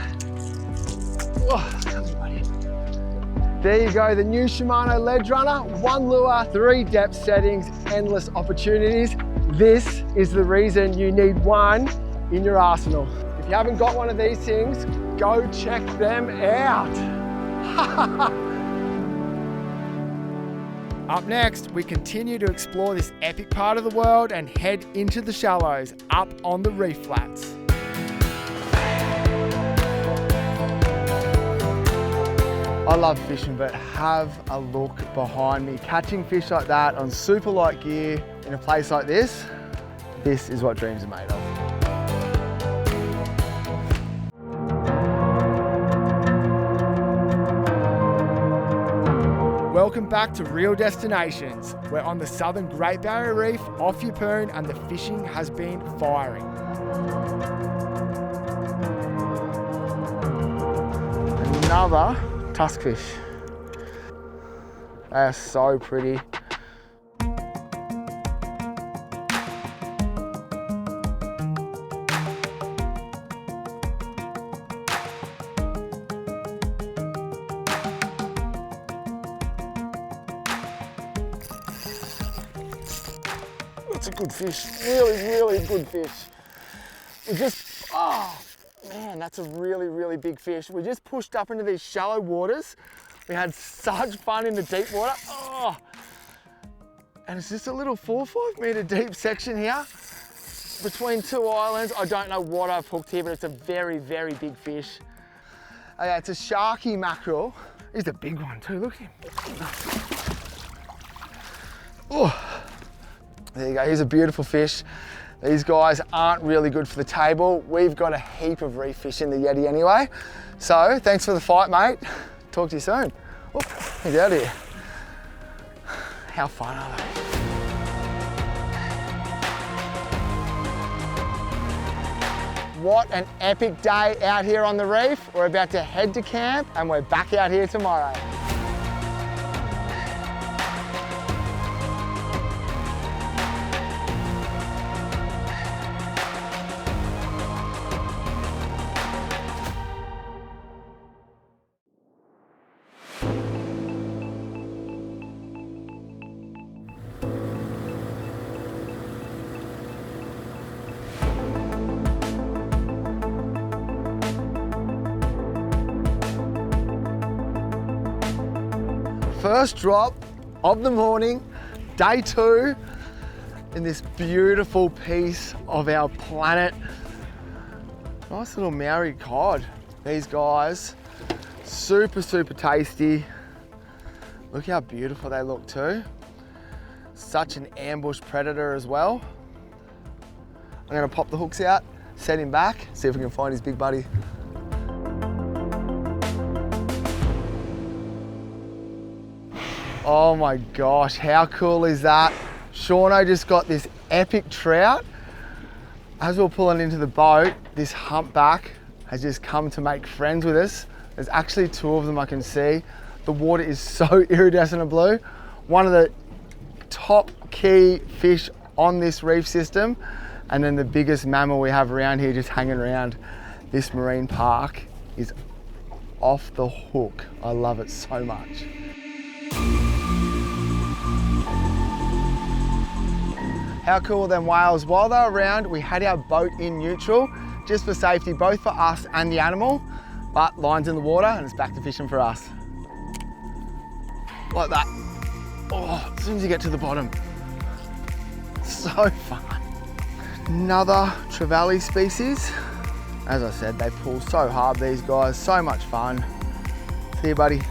Oh, come on, buddy. There you go, the new Shimano Ledge Runner. One lure, 3 depth settings. endless opportunities. This is the reason you need one in your arsenal. If you haven't got one of these things, go check them out. Up next, we continue to explore this epic part of the world and head into the shallows, up on the reef flats. I love fishing, but have a look behind me. Catching fish like that on super light gear in a place like this is what dreams are made of. Welcome back to Real Destinations. We're on the southern Great Barrier Reef, off Yeppoon, and the fishing has been firing. Another tuskfish. They are so pretty. That's a good fish, really good fish. We just, oh man, that's a really big fish. We just pushed up into these shallow waters. We had such fun in the deep water. Oh, and it's just a little 4 or 5 meter deep section here between two islands. I don't know what I've hooked here, but it's a very big fish. Oh yeah, it's a sharky mackerel. He's a big one too, look at him. Oh. There you go, here's a beautiful fish. These guys aren't really good for the table. We've got a heap of reef fish in the Yeti anyway. So thanks for the fight, mate. Talk to you soon. Oh, he's out of here. How fun are they? What an epic day out here on the reef. We're about to head to camp and we're back out here tomorrow. First drop of the morning, day 2, in this beautiful piece of our planet. Nice little Maori cod. These guys, super tasty. Look how beautiful they look too. Such an ambush predator as well. I'm gonna pop the hooks out, set him back, see if we can find his big buddy. Oh my gosh, how cool is that? Shauno just got this epic trout. As we're pulling into the boat, this humpback has just come to make friends with us. There's actually 2 of them I can see. The water is so iridescent blue. One of the top key fish on this reef system, and then the biggest mammal we have around here just hanging around. This marine park is off the hook. I love it so much. How cool are them whales? While they're around, we had our boat in neutral, just for safety, both for us and the animal, but line's in the water and it's back to fishing for us. Like that. Oh, as soon as you get to the bottom. So fun. Another trevally species. As I said, they pull so hard, these guys, so much fun. See you, buddy.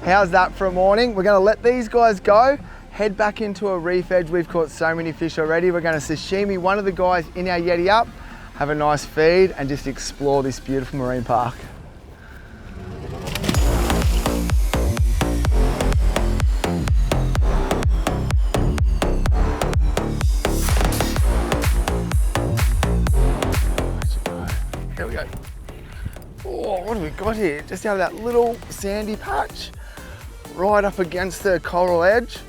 How's that for a morning? We're gonna let these guys go, head back into a reef edge. We've caught so many fish already. We're gonna sashimi one of the guys in our Yeti up, have a nice feed, and just explore this beautiful marine park. There we go. Oh, what have we got here? Just out of that little sandy patch, right up against the coral edge,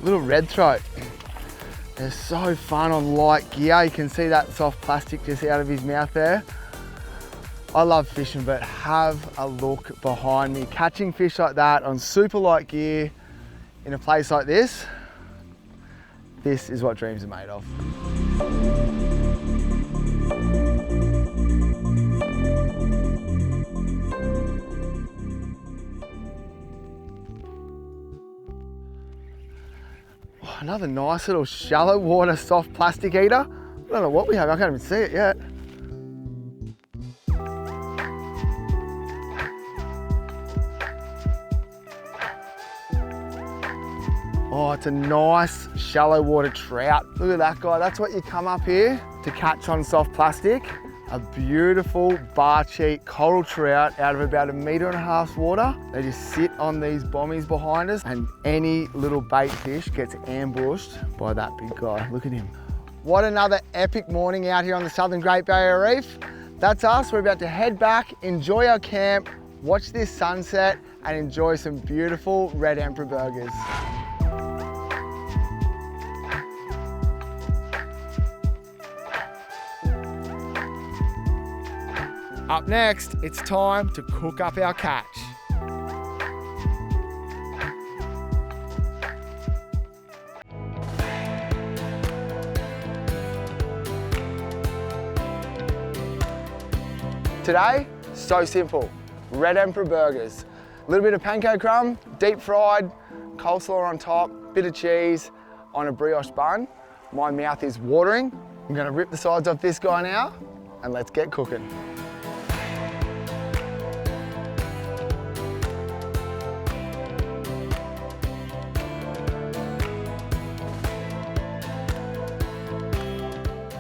little red throat. They're so fun on light gear. You can see that soft plastic just out of his mouth there. I love fishing, but have a look behind me. Catching fish like that on super light gear in a place like this is what dreams are made of. Oh, another nice little shallow water soft plastic eater. I don't know what we have, I can't even see it yet. Oh, it's a nice shallow water trout. Look at that guy, that's what you come up here to catch on soft plastic. A beautiful bar cheek coral trout out of about 1.5 meters water. They just sit on these bommies behind us and any little bait fish gets ambushed by that big guy. Look at him. What another epic morning out here on the Southern Great Barrier Reef. That's us, we're about to head back, enjoy our camp, watch this sunset and enjoy some beautiful red emperor burgers. Up next, it's time to cook up our catch. Today, so simple, red emperor burgers. A little bit of panko crumb, deep fried, coleslaw on top, bit of cheese on a brioche bun. My mouth is watering. I'm gonna rip the sides off this guy now and let's get cooking.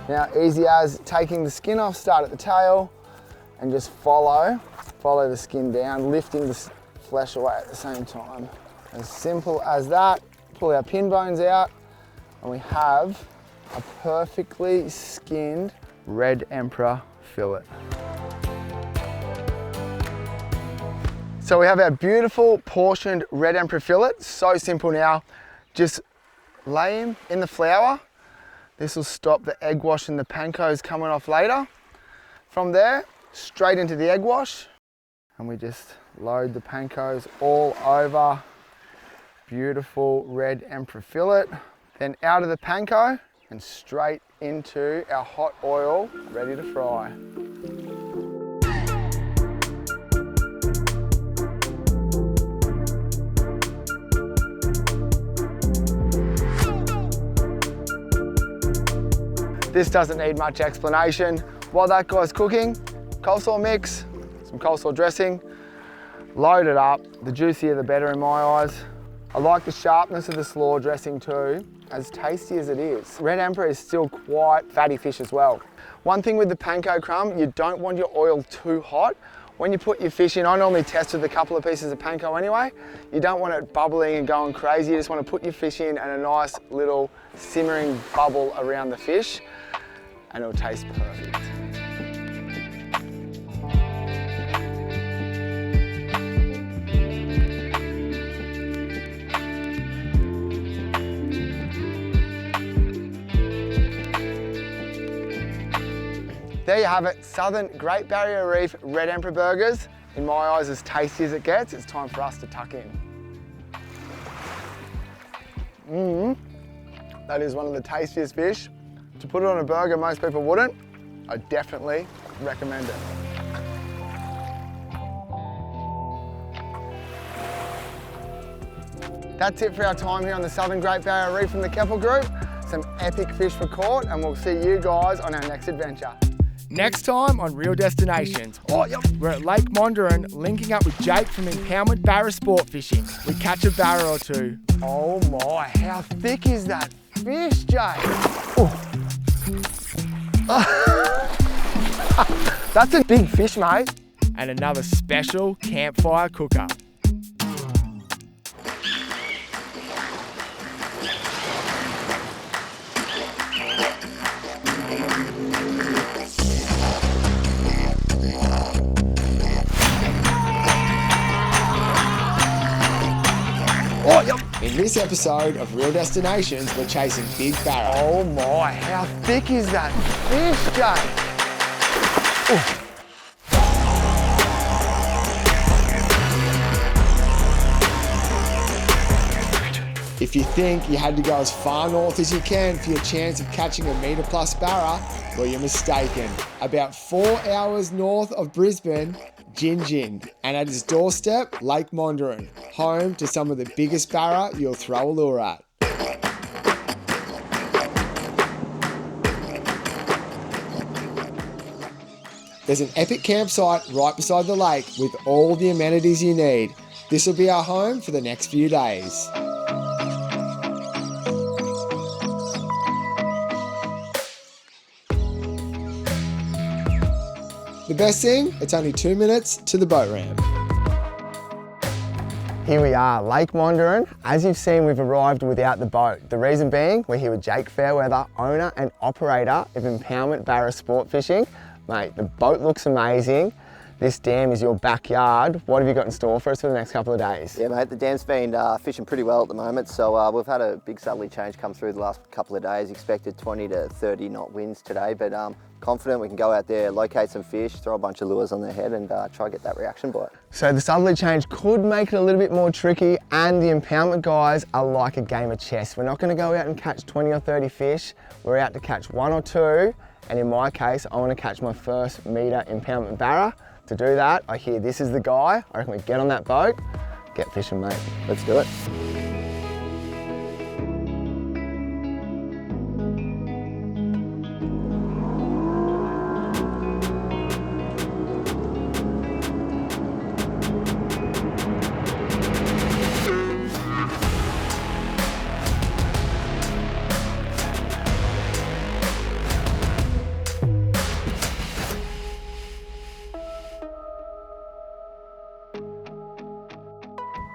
Now, easy as taking the skin off, start at the tail, and just follow the skin down, lifting the flesh away at the same time. As simple as that. Pull our pin bones out, and we have a perfectly skinned red emperor fillet. So we have our beautiful portioned red emperor fillet. So simple now. Just lay him in the flour. This will stop the egg wash and the pankos coming off later. From there, straight into the egg wash. And we just load the pankos all over. Beautiful red emperor fillet. Then out of the panko and straight into our hot oil, ready to fry. This doesn't need much explanation. While that guy's cooking, coleslaw mix, some coleslaw dressing, load it up. The juicier the better in my eyes. I like the sharpness of the slaw dressing too, as tasty as it is. Red emperor is still quite fatty fish as well. One thing with the panko crumb, you don't want your oil too hot. When you put your fish in, I normally test with a couple of pieces of panko anyway. You don't want it bubbling and going crazy. You just want to put your fish in and a nice little simmering bubble around the fish, and it'll taste perfect. There you have it, Southern Great Barrier Reef red emperor burgers. In my eyes, as tasty as it gets. It's time for us to tuck in. That is one of the tastiest fish. To put it on a burger, most people wouldn't. I definitely recommend it. That's it for our time here on the Southern Great Barrier Reef from the Keppel Group. Some epic fish for caught, and we'll see you guys on our next adventure. Next time on Real Destinations, we're at Lake Mondrian linking up with Jake from Impoundment Barra Sport Fishing. We catch a barra or two. Oh my, how thick is that fish, Jake? That's a big fish, mate. And another special campfire cook-up. In this episode of Real Destinations, we're chasing big barra. Oh my, how thick is that fish, Jake? If you think you had to go as far north as you can for your chance of catching a metre-plus barra, well, you're mistaken. About 4 hours north of Brisbane, Gin Gin, and at its doorstep, Lake Mondarin, home to some of the biggest barra you'll throw a lure at. There's an epic campsite right beside the lake with all the amenities you need. This will be our home for the next few days. The best thing, it's only 2 minutes to the boat ramp. Here we are, Lake Mondarin. As you've seen, we've arrived without the boat. The reason being, we're here with Jake Fairweather, owner and operator of Impoundment Barra Sport Fishing. Mate, the boat looks amazing. This dam is your backyard. What have you got in store for us for the next couple of days? Yeah, mate, the dam's been fishing pretty well at the moment. So we've had a big southerly change come through the last couple of days. Expected 20 to 30 knot winds today, but confident we can go out there, locate some fish, throw a bunch of lures on their head and try to get that reaction bite. So the southerly change could make it a little bit more tricky, and the impoundment guys are like a game of chess. We're not going to go out and catch 20 or 30 fish. We're out to catch 1 or 2. And in my case, I want to catch my first metre impoundment barra. To do that, I hear this is the guy. I reckon we get on that boat, get fishing, mate. Let's do it.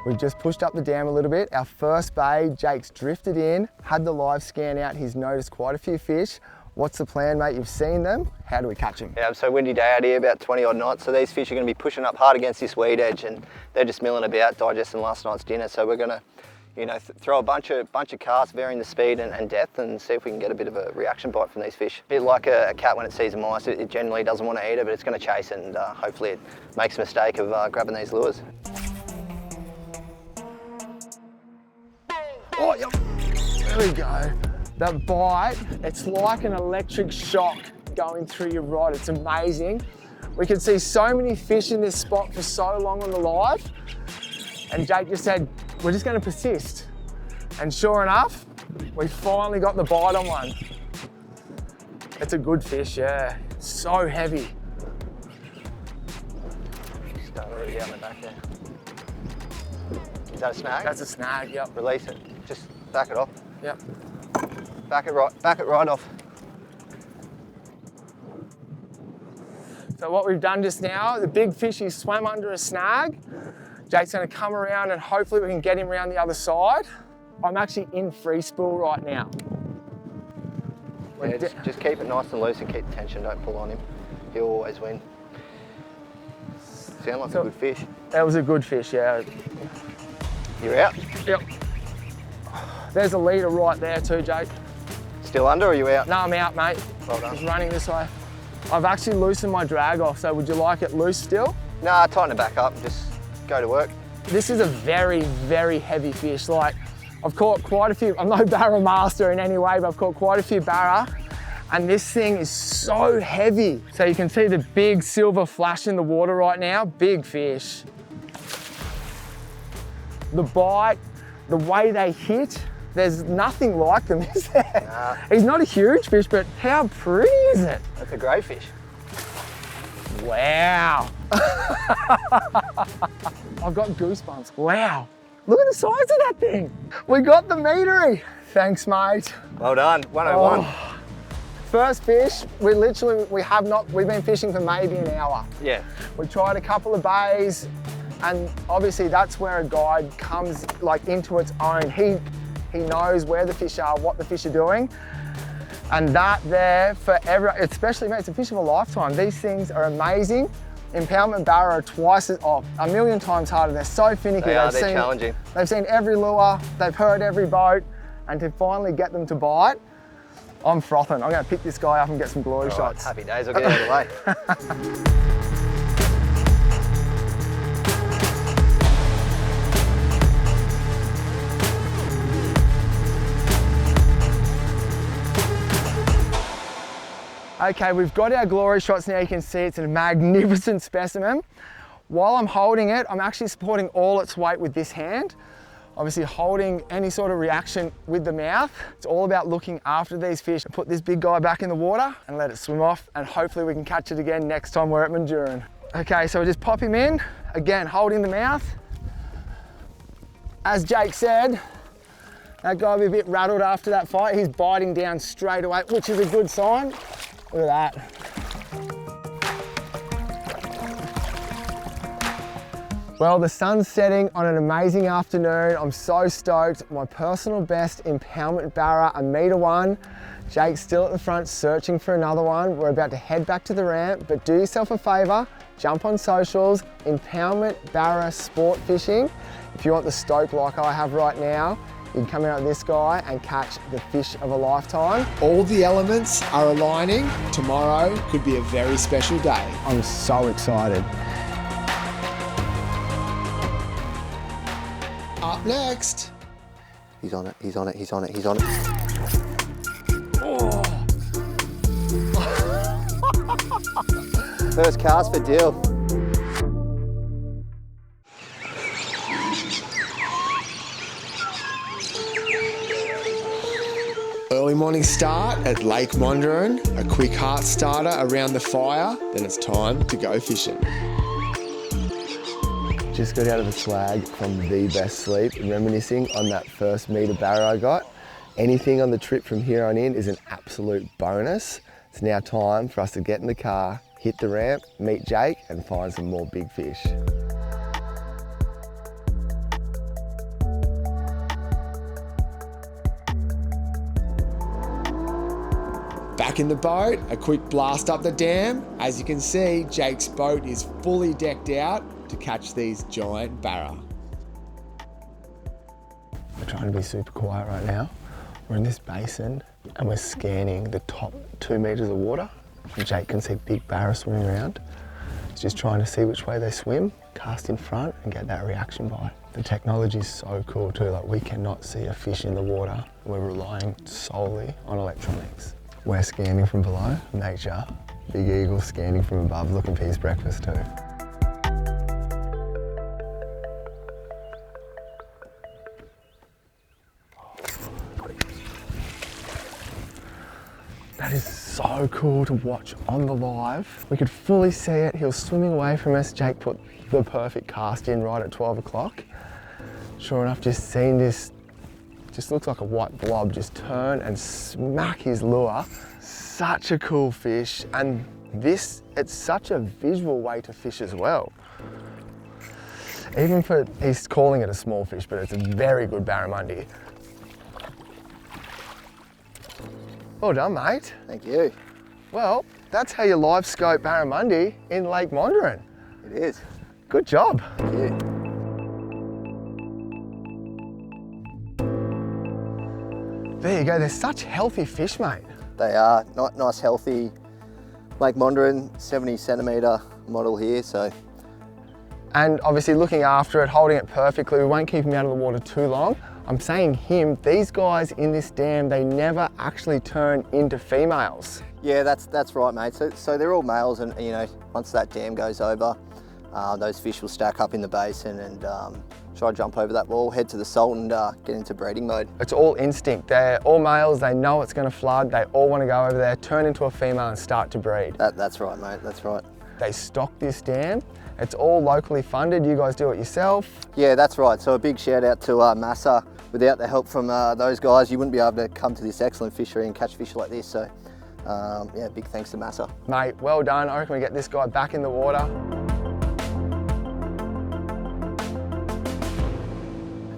We've just pushed up the dam a little bit. Our first bay, Jake's drifted in, had the live scan out. He's noticed quite a few fish. What's the plan, mate? You've seen them. How do we catch them? Yeah, it's so windy day out here, about 20 odd knots. So these fish are going to be pushing up hard against this weed edge, and they're just milling about, digesting last night's dinner. So we're going to, you know, throw a bunch of casts, varying the speed and depth, and see if we can get a bit of a reaction bite from these fish. A bit like a cat when it sees a mice, it generally doesn't want to eat it, but it's going to chase it, and hopefully it makes a mistake of grabbing these lures. Oh, yep. There we go. That bite, it's like an electric shock going through your rod. It's amazing. We could see so many fish in this spot for so long on the live. And Jake just said, we're just going to persist. And sure enough, we finally got the bite on one. It's a good fish, yeah. So heavy. Start already down the back there. Is that a snag? That's a snag, yep. Release it. Just back it off. Yep. Back it right off. So what we've done just now, the big fish, he swam under a snag. Jake's gonna come around and hopefully we can get him around the other side. I'm actually in free spool right now. Yeah, just keep it nice and loose and keep the tension, don't pull on him. He'll always win. Sound like a good fish. That was a good fish, yeah. You're out? Yep. There's a leader right there too, Jake. Still under or are you out? No, I'm out, mate. Well done. He's running this way. I've actually loosened my drag off, so would you like it loose still? Nah, tighten it back up and just go to work. This is a very, very heavy fish. Like, I've caught quite a few, I'm no barra master in any way, but I've caught quite a few barra, and this thing is so heavy. So you can see the big silver flash in the water right now, big fish. The bite, the way they hit, there's nothing like them, is there? Nah. He's not a huge fish, but how pretty is it? That's a great fish. Wow. I've got goosebumps. Wow. Look at the size of that thing. We got the meatery. Thanks, mate. Well done, 101. Oh. First fish, we've been fishing for maybe an hour. Yeah. We tried a couple of bays, and obviously that's where a guide comes like into its own. He knows where the fish are, what the fish are doing. And that there, especially, mate, it's a fish of a lifetime. These things are amazing. Impoundment barra are a million times harder. They're so finicky. They're challenging. They've seen every lure, they've heard every boat, and to finally get them to bite, I'm frothing. I'm gonna pick this guy up and get some glory shots. Happy days, I'll get out of the way. Okay, we've got our glory shots now. You can see it's a magnificent specimen. While I'm holding it, I'm actually supporting all its weight with this hand. Obviously holding any sort of reaction with the mouth. It's all about looking after these fish. Put this big guy back in the water and let it swim off, and hopefully we can catch it again next time we're at Mandurin. Okay, so we just pop him in, again holding the mouth. As Jake said, that guy will be a bit rattled after that fight. He's biting down straight away, which is a good sign. Look at that. Well, the sun's setting on an amazing afternoon. I'm so stoked. My personal best impoundment barra, 1.1 meters. Jake's still at the front searching for another one. We're about to head back to the ramp, but do yourself a favor, jump on socials, impoundment barra sport fishing. If you want the stoke like I have right now, you can come out with this guy and catch the fish of a lifetime. All the elements are aligning. Tomorrow could be a very special day. I'm so excited. Up next. He's on it, he's on it, he's on it, he's on it. Oh. First cast for Dill. Early morning start at Lake Mandurin, a quick heart starter around the fire, then it's time to go fishing. Just got out of the swag from the best sleep, reminiscing on that first meter barra I got. Anything on the trip from here on in is an absolute bonus. It's now time for us to get in the car, hit the ramp, meet Jake and find some more big fish. Back in the boat, a quick blast up the dam. As you can see, Jake's boat is fully decked out to catch these giant barra. We're trying to be super quiet right now. We're in this basin and we're scanning the top 2 meters of water. And Jake can see big barra swimming around. He's just trying to see which way they swim, cast in front and get that reaction bite. The technology is so cool too, like we cannot see a fish in the water. We're relying solely on electronics. We're scanning from below, nature. Big eagle scanning from above, looking for his breakfast too. That is so cool to watch on the live. We could fully see it. He was swimming away from us. Jake put the perfect cast in right at 12 o'clock. Sure enough, just seen this, just looks like a white blob, just turn and smack his lure. Such a cool fish. And this, it's such a visual way to fish as well. Even for, he's calling it a small fish, but it's a very good barramundi. Well done, mate. Thank you. Well, that's how you live scope barramundi in Lake Mandurin. It is. Good job. Thank you. There you go, they're such healthy fish, mate. They are nice, healthy Lake Mandurin, 70 centimetre model here, so. And obviously looking after it, holding it perfectly. We won't keep him out of the water too long. I'm saying him, these guys in this dam, they never actually turn into females. Yeah, that's right, mate. So they're all males, and you know, once that dam goes over, those fish will stack up in the basin and try to jump over that wall, head to the salt and get into breeding mode. It's all instinct. They're all males, they know it's gonna flood, they all wanna go over there, turn into a female and start to breed. That's right, mate, that's right. They stock this dam. It's all locally funded. You guys do it yourself. Yeah, that's right. So a big shout out to Massa. Without the help from those guys, you wouldn't be able to come to this excellent fishery and catch fish like this. So yeah, big thanks to Massa. Mate, well done. I reckon we get this guy back in the water.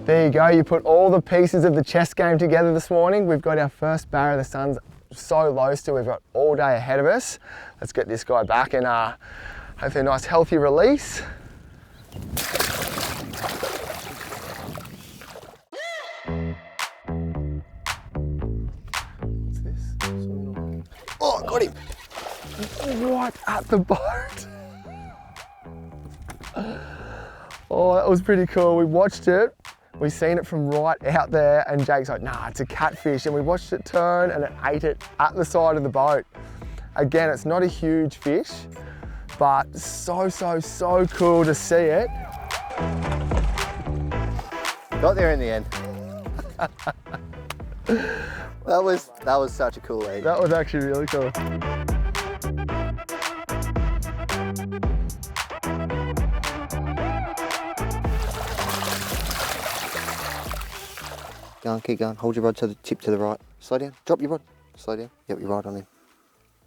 There you go. You put all the pieces of the chess game together this morning. We've got our first barra. The sun's so low still. We've got all day ahead of us. Let's get this guy back and hopefully a nice healthy release. What's this? Oh, got him. What at the boat? Oh, that was pretty cool. We watched it. We seen it from right out there and Jake's like, nah, it's a catfish. And we watched it turn and it ate it at the side of the boat. Again, it's not a huge fish, but so cool to see it. Got there in the end. That was such a cool lead. That was actually really cool. Go on, keep going. Hold your rod to the tip to the right. Slow down. Drop your rod. Slow down. Yep, you're right on him.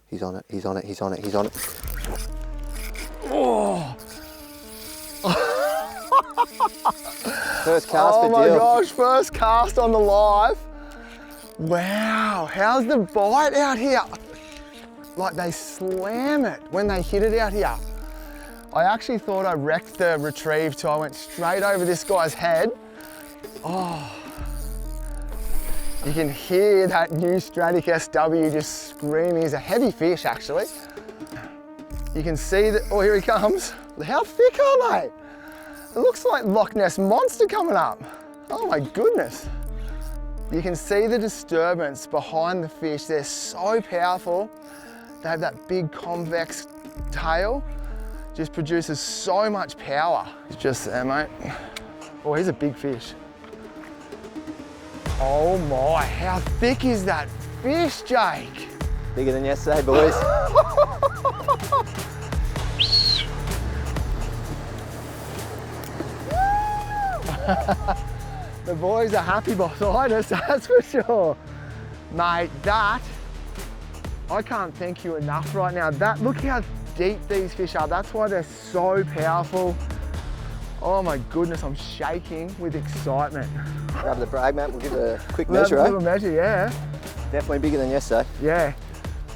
He's on it. He's on it. He's on it. He's on it. Oh! First cast Oh for my deal. gosh, first cast on the live. Wow, how's the bite out here? Like they slam it when they hit it out here. I actually thought I wrecked the retrieve, so I went straight over this guy's head. Oh. You can hear that new Stratic SW just screaming. He's a heavy fish, actually. You can see that, oh, here he comes. How thick are they? It looks like Loch Ness Monster coming up. Oh my goodness. You can see the disturbance behind the fish. They're so powerful. They have that big convex tail. Just produces so much power. It's just there, mate. Oh, he's a big fish. Oh my, how thick is that fish, Jake? Bigger than yesterday, boys. The boys are happy behind us, that's for sure. Mate, that, I can't thank you enough right now. Look how deep these fish are. That's why they're so powerful. Oh my goodness, I'm shaking with excitement. Grab the brag, mate. We'll give it a quick Let's measure, give a measure, yeah. Definitely bigger than yesterday. Yeah,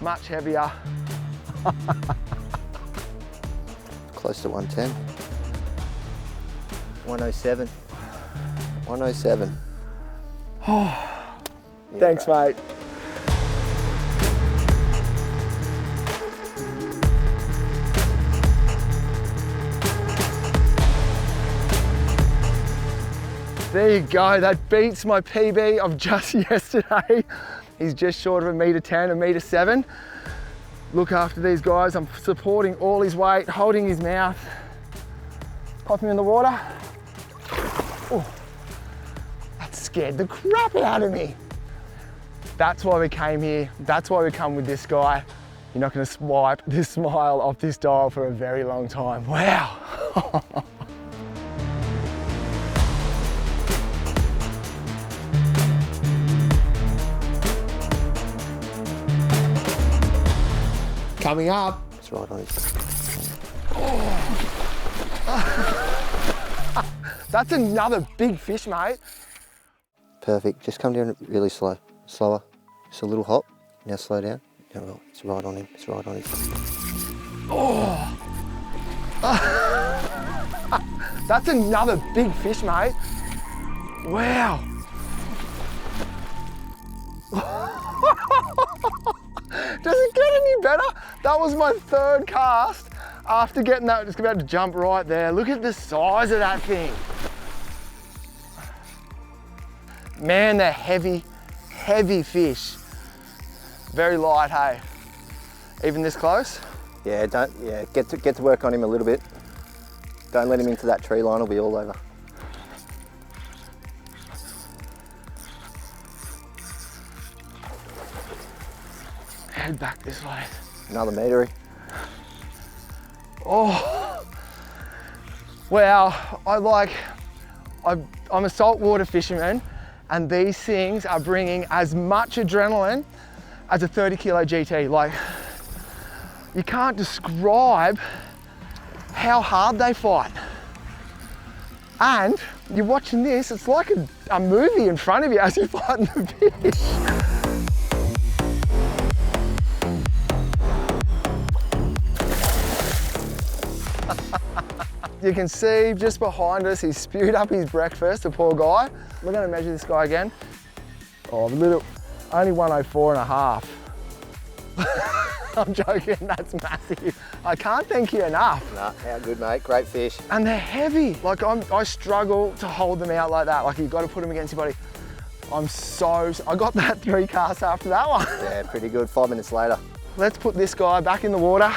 much heavier. Close to 110. 107. 107. Thanks, mate. There you go, that beats my PB of just yesterday. He's just short of 1.10 m, 1.7 m. Look after these guys. I'm supporting all his weight, holding his mouth. Pop him in the water. Oh, that scared the crap out of me. That's why we came here. That's why we come with this guy. You're not gonna swipe this smile off this dial for a very long time. Wow. Coming up. It's right on it. That's another big fish, mate. Perfect. Just come down really slow. Slower. Just a little hop. Now slow down. Yeah, well, it's right on him. It's right on him. Oh. That's another big fish, mate. Wow. Does it get any better? That was my third cast. After getting that, just about to jump right there. Look at the size of that thing. Man, they're heavy, heavy fish. Very light, hey? Even this close? Yeah, get to work on him a little bit. Don't let him into that tree line, he'll be all over. Head back this way. Another meter. Oh, wow, I'm a saltwater fisherman, and these things are bringing as much adrenaline as a 30 kilo GT. Like, you can't describe how hard they fight. And you're watching this, it's like a movie in front of you as you're fighting the fish. You can see just behind us, he's spewed up his breakfast, the poor guy. We're gonna measure this guy again. Oh, only 104.5. I'm joking, that's massive. I can't thank you enough. Nah, how good, mate, great fish. And they're heavy. Like, I struggle to hold them out like that. Like, you've got to put them against your body. I got that 3 casts after that one. Yeah, pretty good, 5 minutes later. Let's put this guy back in the water.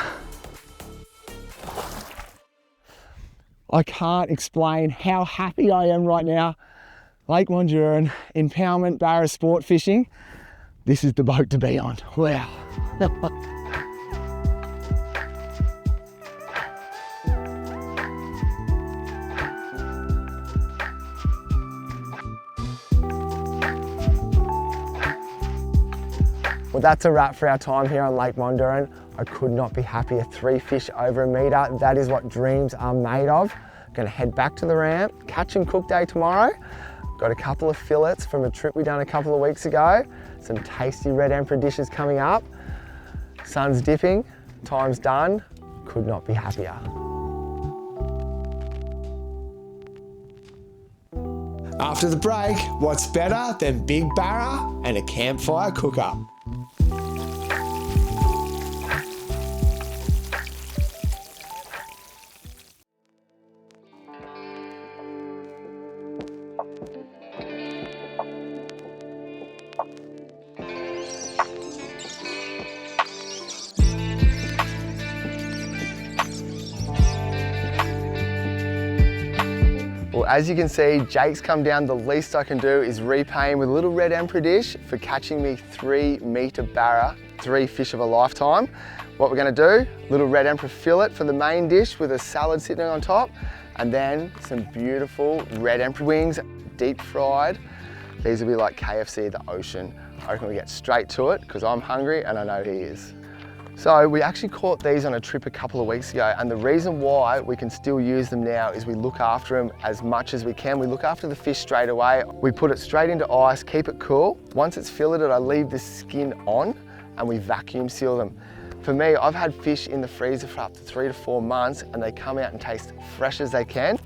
I can't explain how happy I am right now. Lake Wanjurin, impoundment, Barra sport fishing. This is the boat to be on. Wow. Well, that's a wrap for our time here on Lake Wanjurin. I could not be happier. 3 fish over a metre. That is what dreams are made of. Gonna head back to the ramp, catch and cook day tomorrow. Got a couple of fillets from a trip we done a couple of weeks ago. Some tasty red emperor dishes coming up. Sun's dipping, time's done. Could not be happier. After the break, what's better than Big Barra and a campfire cook-up? Well, as you can see, Jake's come down. The least I can do is repay him with a little red emperor dish for catching me 3 metre Barra, 3 fish of a lifetime. What we're gonna do, little red emperor fillet for the main dish with a salad sitting on top, and then some beautiful red emperor wings, deep fried. These will be like KFC at the ocean. I reckon we get straight to it because I'm hungry and I know he is. So we actually caught these on a trip a couple of weeks ago, and the reason why we can still use them now is we look after them as much as we can. We look after the fish straight away. We put it straight into ice, keep it cool. Once it's filleted, I leave the skin on and we vacuum seal them. For me, I've had fish in the freezer for up to 3 to 4 months and they come out and taste fresh as they can.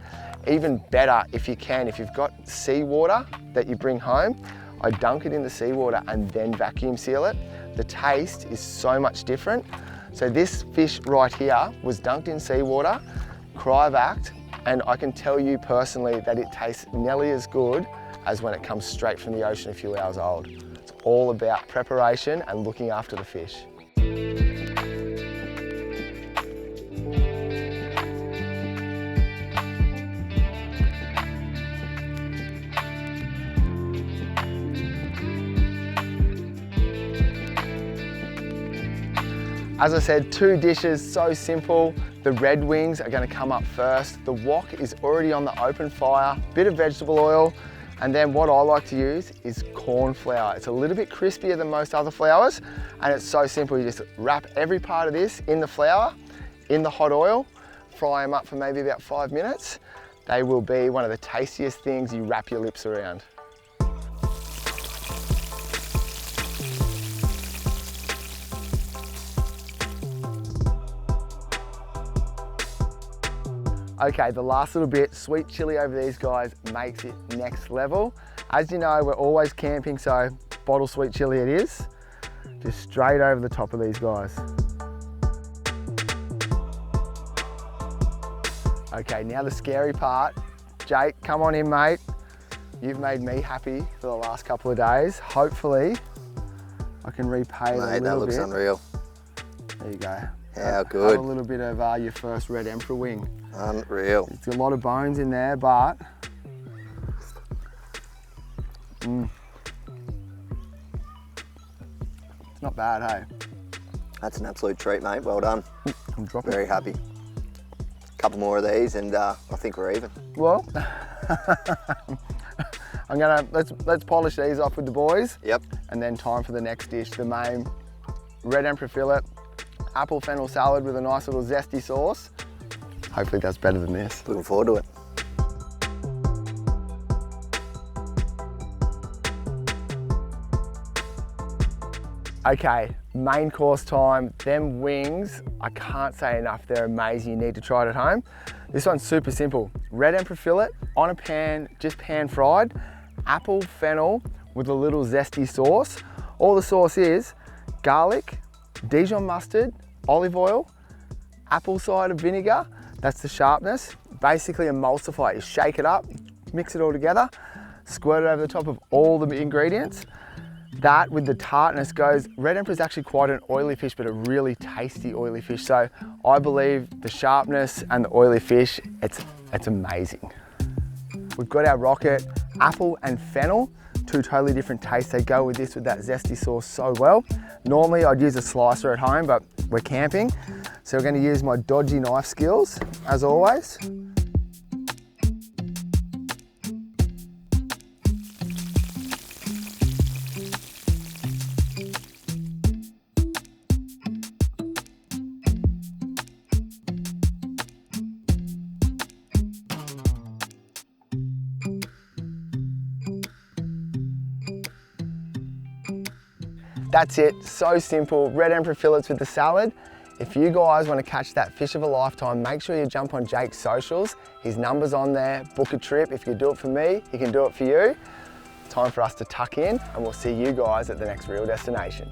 Even better if you can, if you've got seawater that you bring home, I dunk it in the seawater and then vacuum seal it. The taste is so much different. So this fish right here was dunked in seawater, cryovac, and I can tell you personally that it tastes nearly as good as when it comes straight from the ocean a few hours old. It's all about preparation and looking after the fish. As I said, 2 dishes, so simple. The red wings are gonna come up first. The wok is already on the open fire, bit of vegetable oil, and then what I like to use is corn flour. It's a little bit crispier than most other flours, and it's so simple. You just wrap every part of this in the flour, in the hot oil, fry them up for maybe about 5 minutes. They will be one of the tastiest things you wrap your lips around. Okay, the last little bit, sweet chili over these guys makes it next level. As you know, we're always camping, so bottle sweet chili it is. Just straight over the top of these guys. Okay, now the scary part. Jake, come on in, mate. You've made me happy for the last couple of days. Hopefully, I can repay it a little bit. Mate, that looks unreal. There you go. How good. Have a little bit of your first red emperor wing. Unreal. It's a lot of bones in there, but it's not bad, hey? That's an absolute treat, mate. Well done. I'm dropping. Very happy. Couple more of these and I think we're even. Well, let's polish these off with the boys. Yep. And then time for the next dish, the main red emperor fillet, apple fennel salad with a nice little zesty sauce. Hopefully that's better than this. Looking forward to it. Okay, main course time. Them wings, I can't say enough, they're amazing. You need to try it at home. This one's super simple. Red emperor fillet on a pan, just pan fried, apple fennel with a little zesty sauce. All the sauce is garlic, Dijon mustard, olive oil, apple cider vinegar. That's the sharpness. Basically emulsify it. You shake it up, mix it all together, squirt it over the top of all the ingredients. that with the tartness goes, red emperor is actually quite an oily fish, but a really tasty oily fish. So I believe the sharpness and the oily fish, it's amazing. We've got our rocket, apple and fennel, two totally different tastes. They go with this with that zesty sauce so well. Normally I'd use a slicer at home, but we're camping. So we're gonna use my dodgy knife skills, as always. That's it, so simple. Red emperor fillets with the salad. If you guys want to catch that fish of a lifetime, make sure you jump on Jake's socials. His number's on there, book a trip. If you do it for me, he can do it for you. Time for us to tuck in and we'll see you guys at the next real destination.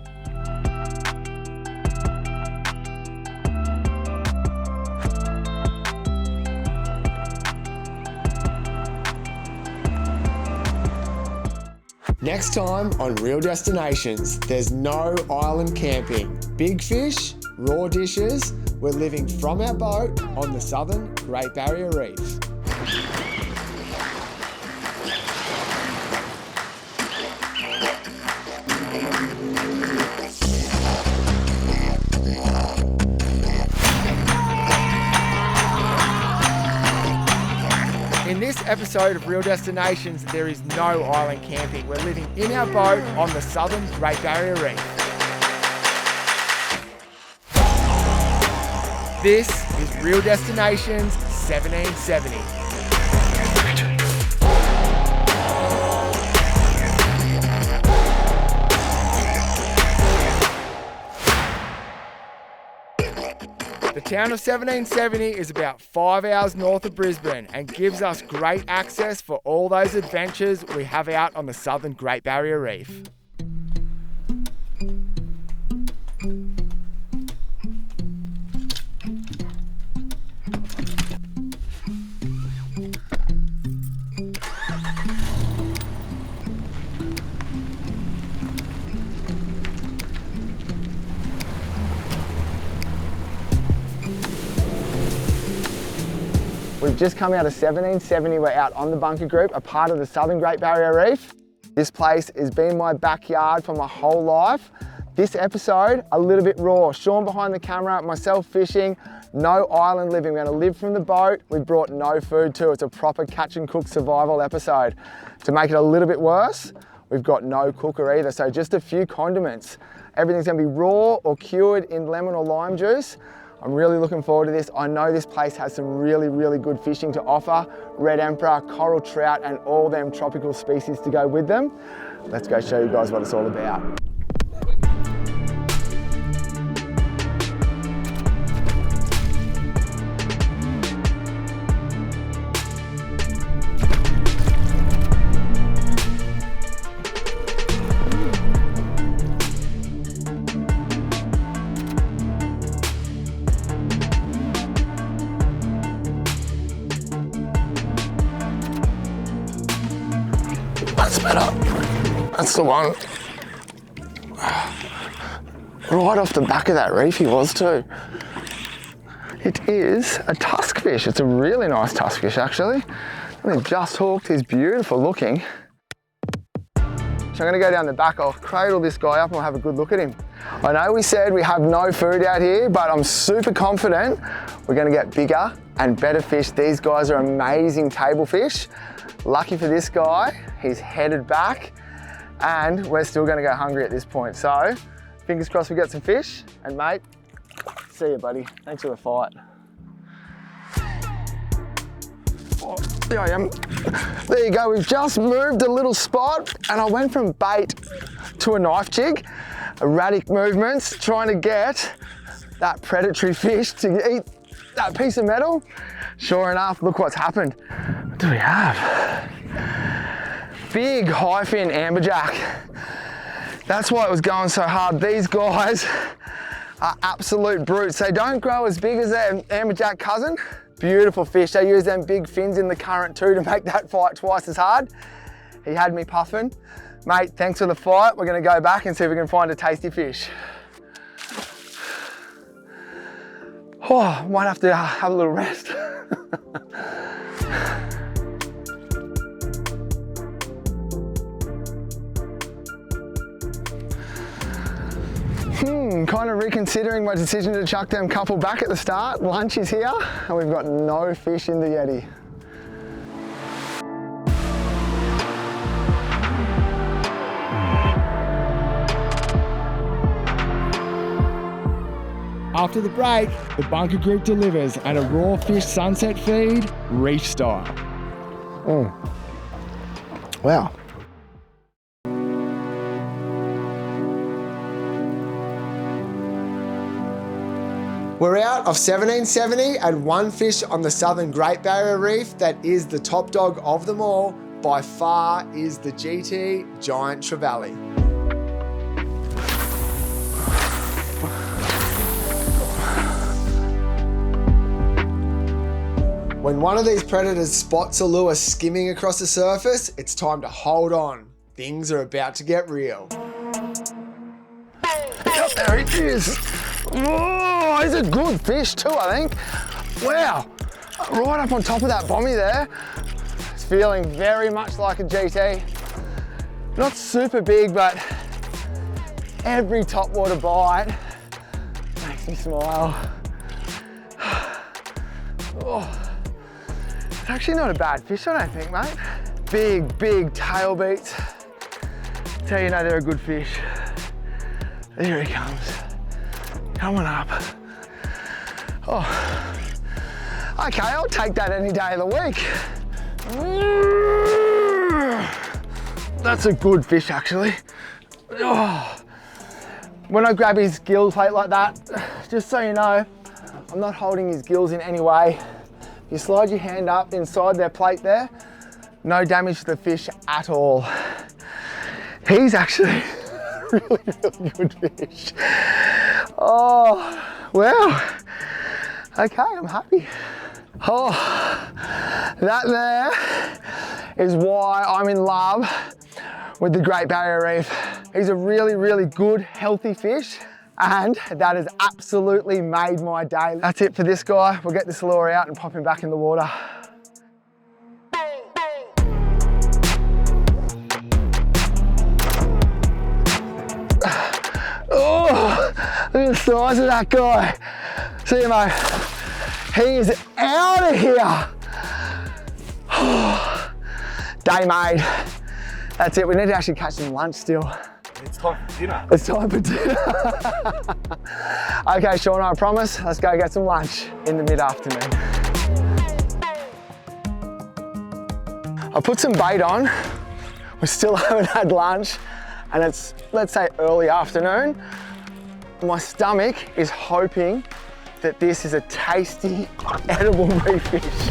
Next time on Real Destinations, there's no island camping. Big fish, raw dishes, we're living from our boat on the southern Great Barrier Reef. In this episode of Real Destinations, there is no island camping. We're living in our boat on the southern Great Barrier Reef. This is Real Destinations 1770. The town of 1770 is about 5 hours north of Brisbane and gives us great access for all those adventures we have out on the southern Great Barrier Reef. We've just come out of 1770. We're out on the bunker group, a part of the southern Great Barrier Reef. This place has been my backyard for my whole life. This episode, a little bit raw. Sean behind the camera, myself fishing, no island living. We're gonna live from the boat. We brought no food too. It's a proper catch and cook survival episode. To make it a little bit worse, we've got no cooker either, so just a few condiments. Everything's gonna be raw or cured in lemon or lime juice. I'm really looking forward to this. I know this place has some really, really good fishing to offer. Red emperor, coral trout, and all them tropical species to go with them. Let's go show you guys what it's all about. That's better. That's the one. Right off the back of that reef he was too. It is a tusk fish. It's a really nice tusk fish actually. And he just hooked. He's beautiful looking. So I'm gonna go down the back. I'll cradle this guy up and we'll have a good look at him. I know we said we have no food out here, but I'm super confident we're gonna get bigger and better fish. These guys are amazing table fish. Lucky for this guy, he's headed back and we're still gonna go hungry at this point. So, fingers crossed we get some fish. And mate, see you buddy. Thanks for the fight. Oh, there I am. There you go, we've just moved a little spot and I went from bait to a knife jig. Erratic movements, trying to get that predatory fish to eat that piece of metal. Sure enough, look what's happened. What do we have? Big high fin amberjack. That's why it was going so hard. These guys are absolute brutes. They don't grow as big as their amberjack cousin. Beautiful fish. They use them big fins in the current too to make that fight twice as hard. He had me puffing. Mate, thanks for the fight. We're gonna go back and see if we can find a tasty fish. Oh, might have to have a little rest. Kind of reconsidering my decision to chuck them couple back at the start. Lunch is here and we've got no fish in the Yeti. After the break, the bunker group delivers and a raw fish sunset feed, reef style. Wow. We're out of 1770 and one fish on the southern Great Barrier Reef that is the top dog of them all, by far, is the GT Giant Trevally. When one of these predators spots a lure skimming across the surface, it's time to hold on. Things are about to get real. Oh, there it is. Oh, he's a good fish too, I think. Wow, right up on top of that bommy there. It's feeling very much like a GT. Not super big, but every topwater bite makes me smile. Oh. It's actually not a bad fish, I don't think, mate. Big tail beats. That's how you know they're a good fish. There he comes. Coming up. Oh. Okay, I'll take that any day of the week. That's a good fish, actually. Oh. When I grab his gill plate like that, just so you know, I'm not holding his gills in any way. You slide your hand up inside their plate there, no damage to the fish at all. He's actually really good fish. Oh, wow. Okay, I'm happy. Oh, that there is why I'm in love with the Great Barrier Reef. He's a really good, healthy fish. And that has absolutely made my day. That's it for this guy. We'll get this lure out and pop him back in the water. Oh, look at the size of that guy. See you, mate. He is out of here. Day made. That's it. We need to actually catch some lunch still. It's time for dinner. It's time for dinner. Okay, Sean, I promise. Let's go get some lunch in the mid-afternoon. I put some bait on. We still haven't had lunch, and it's, let's say, early afternoon. My stomach is hoping that this is a tasty, edible reef fish.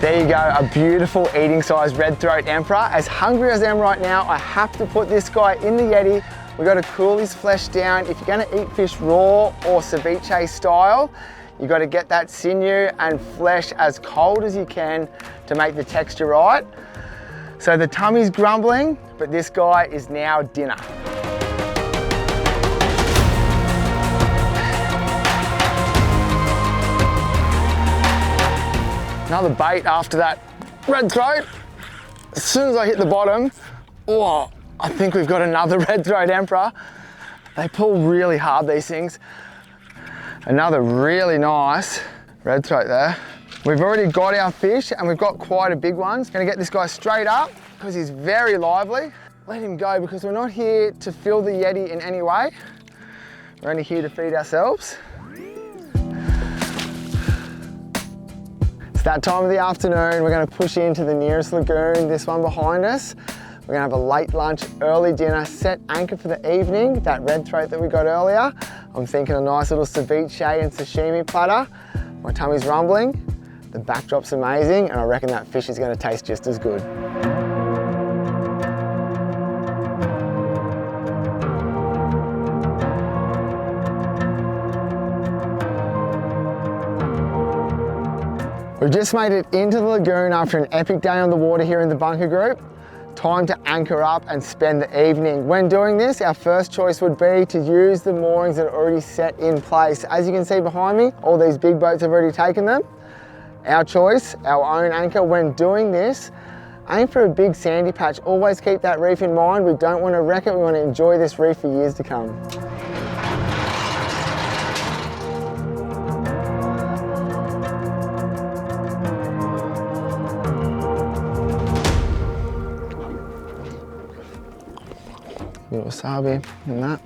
There you go, a beautiful eating sized red throat emperor. As hungry as I am right now, I have to put this guy in the Yeti. We've got to cool his flesh down. If you're going to eat fish raw or ceviche style, you've got to get that sinew and flesh as cold as you can to make the texture right. So the tummy's grumbling, but this guy is now dinner. Another bait after that red throat. As soon as I hit the bottom, oh, I think we've got another red throat emperor. They pull really hard, these things. Another really nice red throat there. We've already got our fish and we've got quite a big one. Gonna get this guy straight up because he's very lively. Let him go because we're not here to fill the Yeti in any way. We're only here to feed ourselves. That time of the afternoon, we're going to push into the nearest lagoon, this one behind us. We're going to have a late lunch, early dinner, set anchor for the evening, that red throat that we got earlier. I'm thinking a nice little ceviche and sashimi platter. My tummy's rumbling, the backdrop's amazing, and I reckon that fish is going to taste just as good. We've just made it into the lagoon after an epic day on the water here in the bunker group. Time to anchor up and spend the evening. When doing this, our first choice would be to use the moorings that are already set in place. As you can see behind me, all these big boats have already taken them. Our choice, our own anchor. When doing this, aim for a big sandy patch. Always keep that reef in mind. We don't want to wreck it. We want to enjoy this reef for years to come. Little wasabi and that.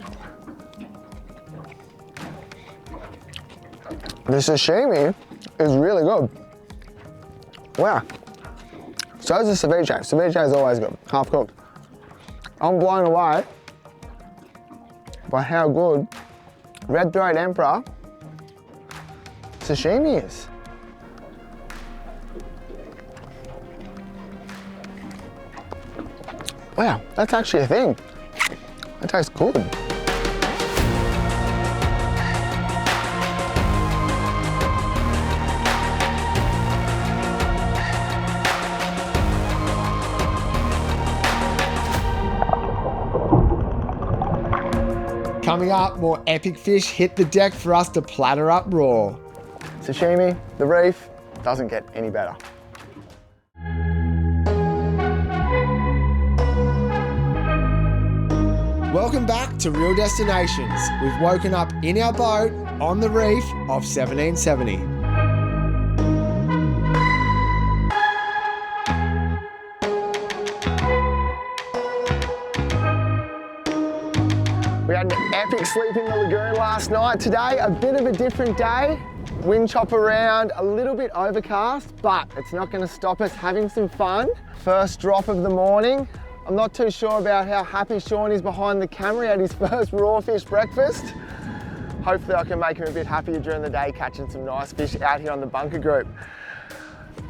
The sashimi is really good. Wow. So is the ceviche. Ceviche is always good, half cooked. I'm blown away by how good red throat emperor sashimi is. Wow, that's actually a thing. It tastes good. Coming up, more epic fish hit the deck for us to platter up raw. Sashimi, the reef, doesn't get any better. Welcome back to Real Destinations. We've woken up in our boat on the reef off 1770. We had an epic sleep in the lagoon last night. Today, a bit of a different day. Wind chop around, a little bit overcast, but it's not going to stop us having some fun. First drop of the morning. I'm not too sure about how happy Sean is behind the camera. He had his first raw fish breakfast. Hopefully I can make him a bit happier during the day catching some nice fish out here on the bunker group.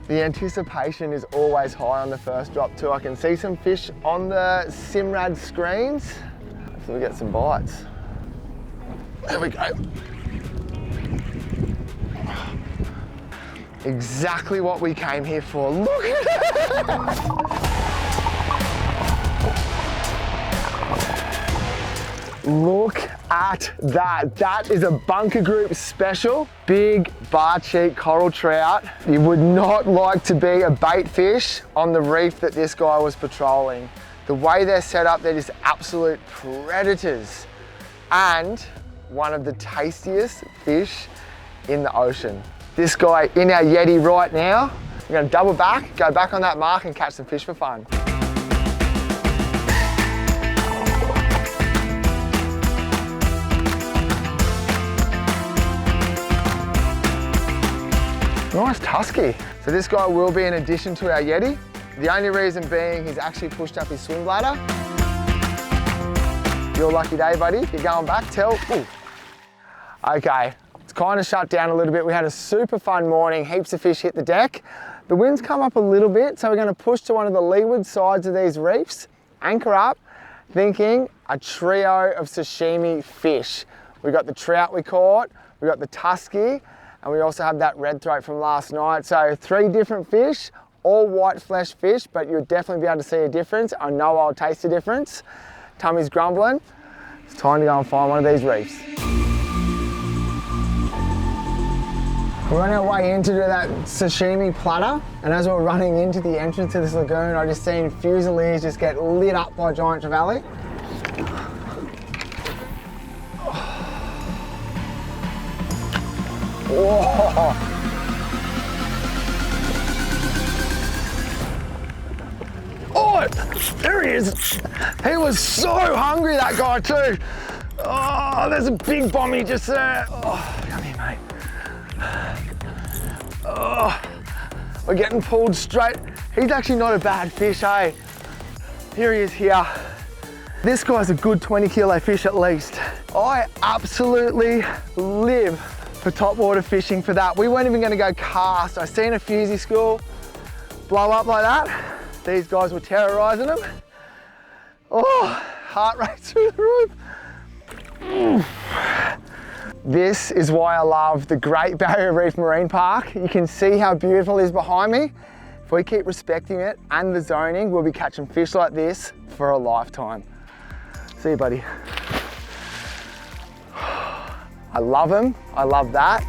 The anticipation is always high on the first drop too. I can see some fish on the Simrad screens. Hopefully we get some bites. There we go. Exactly what we came here for. Look at it! Look at that. That is a bunker group special. Big bar cheek coral trout. You would not like to be a bait fish on the reef that this guy was patrolling. The way they're set up, they're just absolute predators. And one of the tastiest fish in the ocean. This guy in our Yeti right now. We're gonna double back, go back on that mark and catch some fish for fun. Nice tusky. So this guy will be an addition to our Yeti. The only reason being he's actually pushed up his swim bladder. Your lucky day, buddy. You're going back, tell. Ooh. Okay, it's kind of shut down a little bit. We had a super fun morning, heaps of fish hit the deck. The wind's come up a little bit, so we're gonna push to one of the leeward sides of these reefs, anchor up, thinking a trio of sashimi fish. We got the trout we caught, we got the tusky, and we also have that red throat from last night. So 3 different fish, all white flesh fish, but you'll definitely be able to see a difference. I know I'll taste the difference. Tummy's grumbling. It's time to go and find one of these reefs. We're on our way in to do that sashimi platter, and as we're running into the entrance to this lagoon, I just seen Fusiliers just get lit up by giant trevally. Whoa. Oh, there he is. He was so hungry, that guy too. Oh, there's a big bommy just there. Oh, come here, mate. Oh, we're getting pulled straight. He's actually not a bad fish, eh? Here he is here. This guy's a good 20 kilo fish at least. I absolutely live for topwater fishing for that. We weren't even gonna go cast. I seen a Fusey school blow up like that. These guys were terrorizing them. Oh, heart rate through the roof. This is why I love the Great Barrier Reef Marine Park. You can see how beautiful it is behind me. If we keep respecting it and the zoning, we'll be catching fish like this for a lifetime. See you, buddy. I love them, I love that.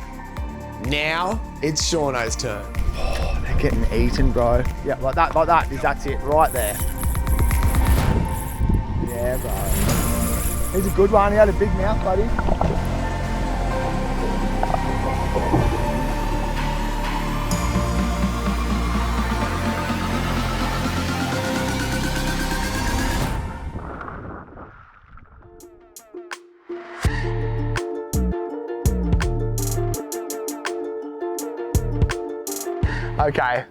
Now it's Shauno's turn. Oh, they're getting eaten, bro. Yeah, like that, that's it, right there. Yeah, bro. He's a good one, he had a big mouth, buddy. Okay,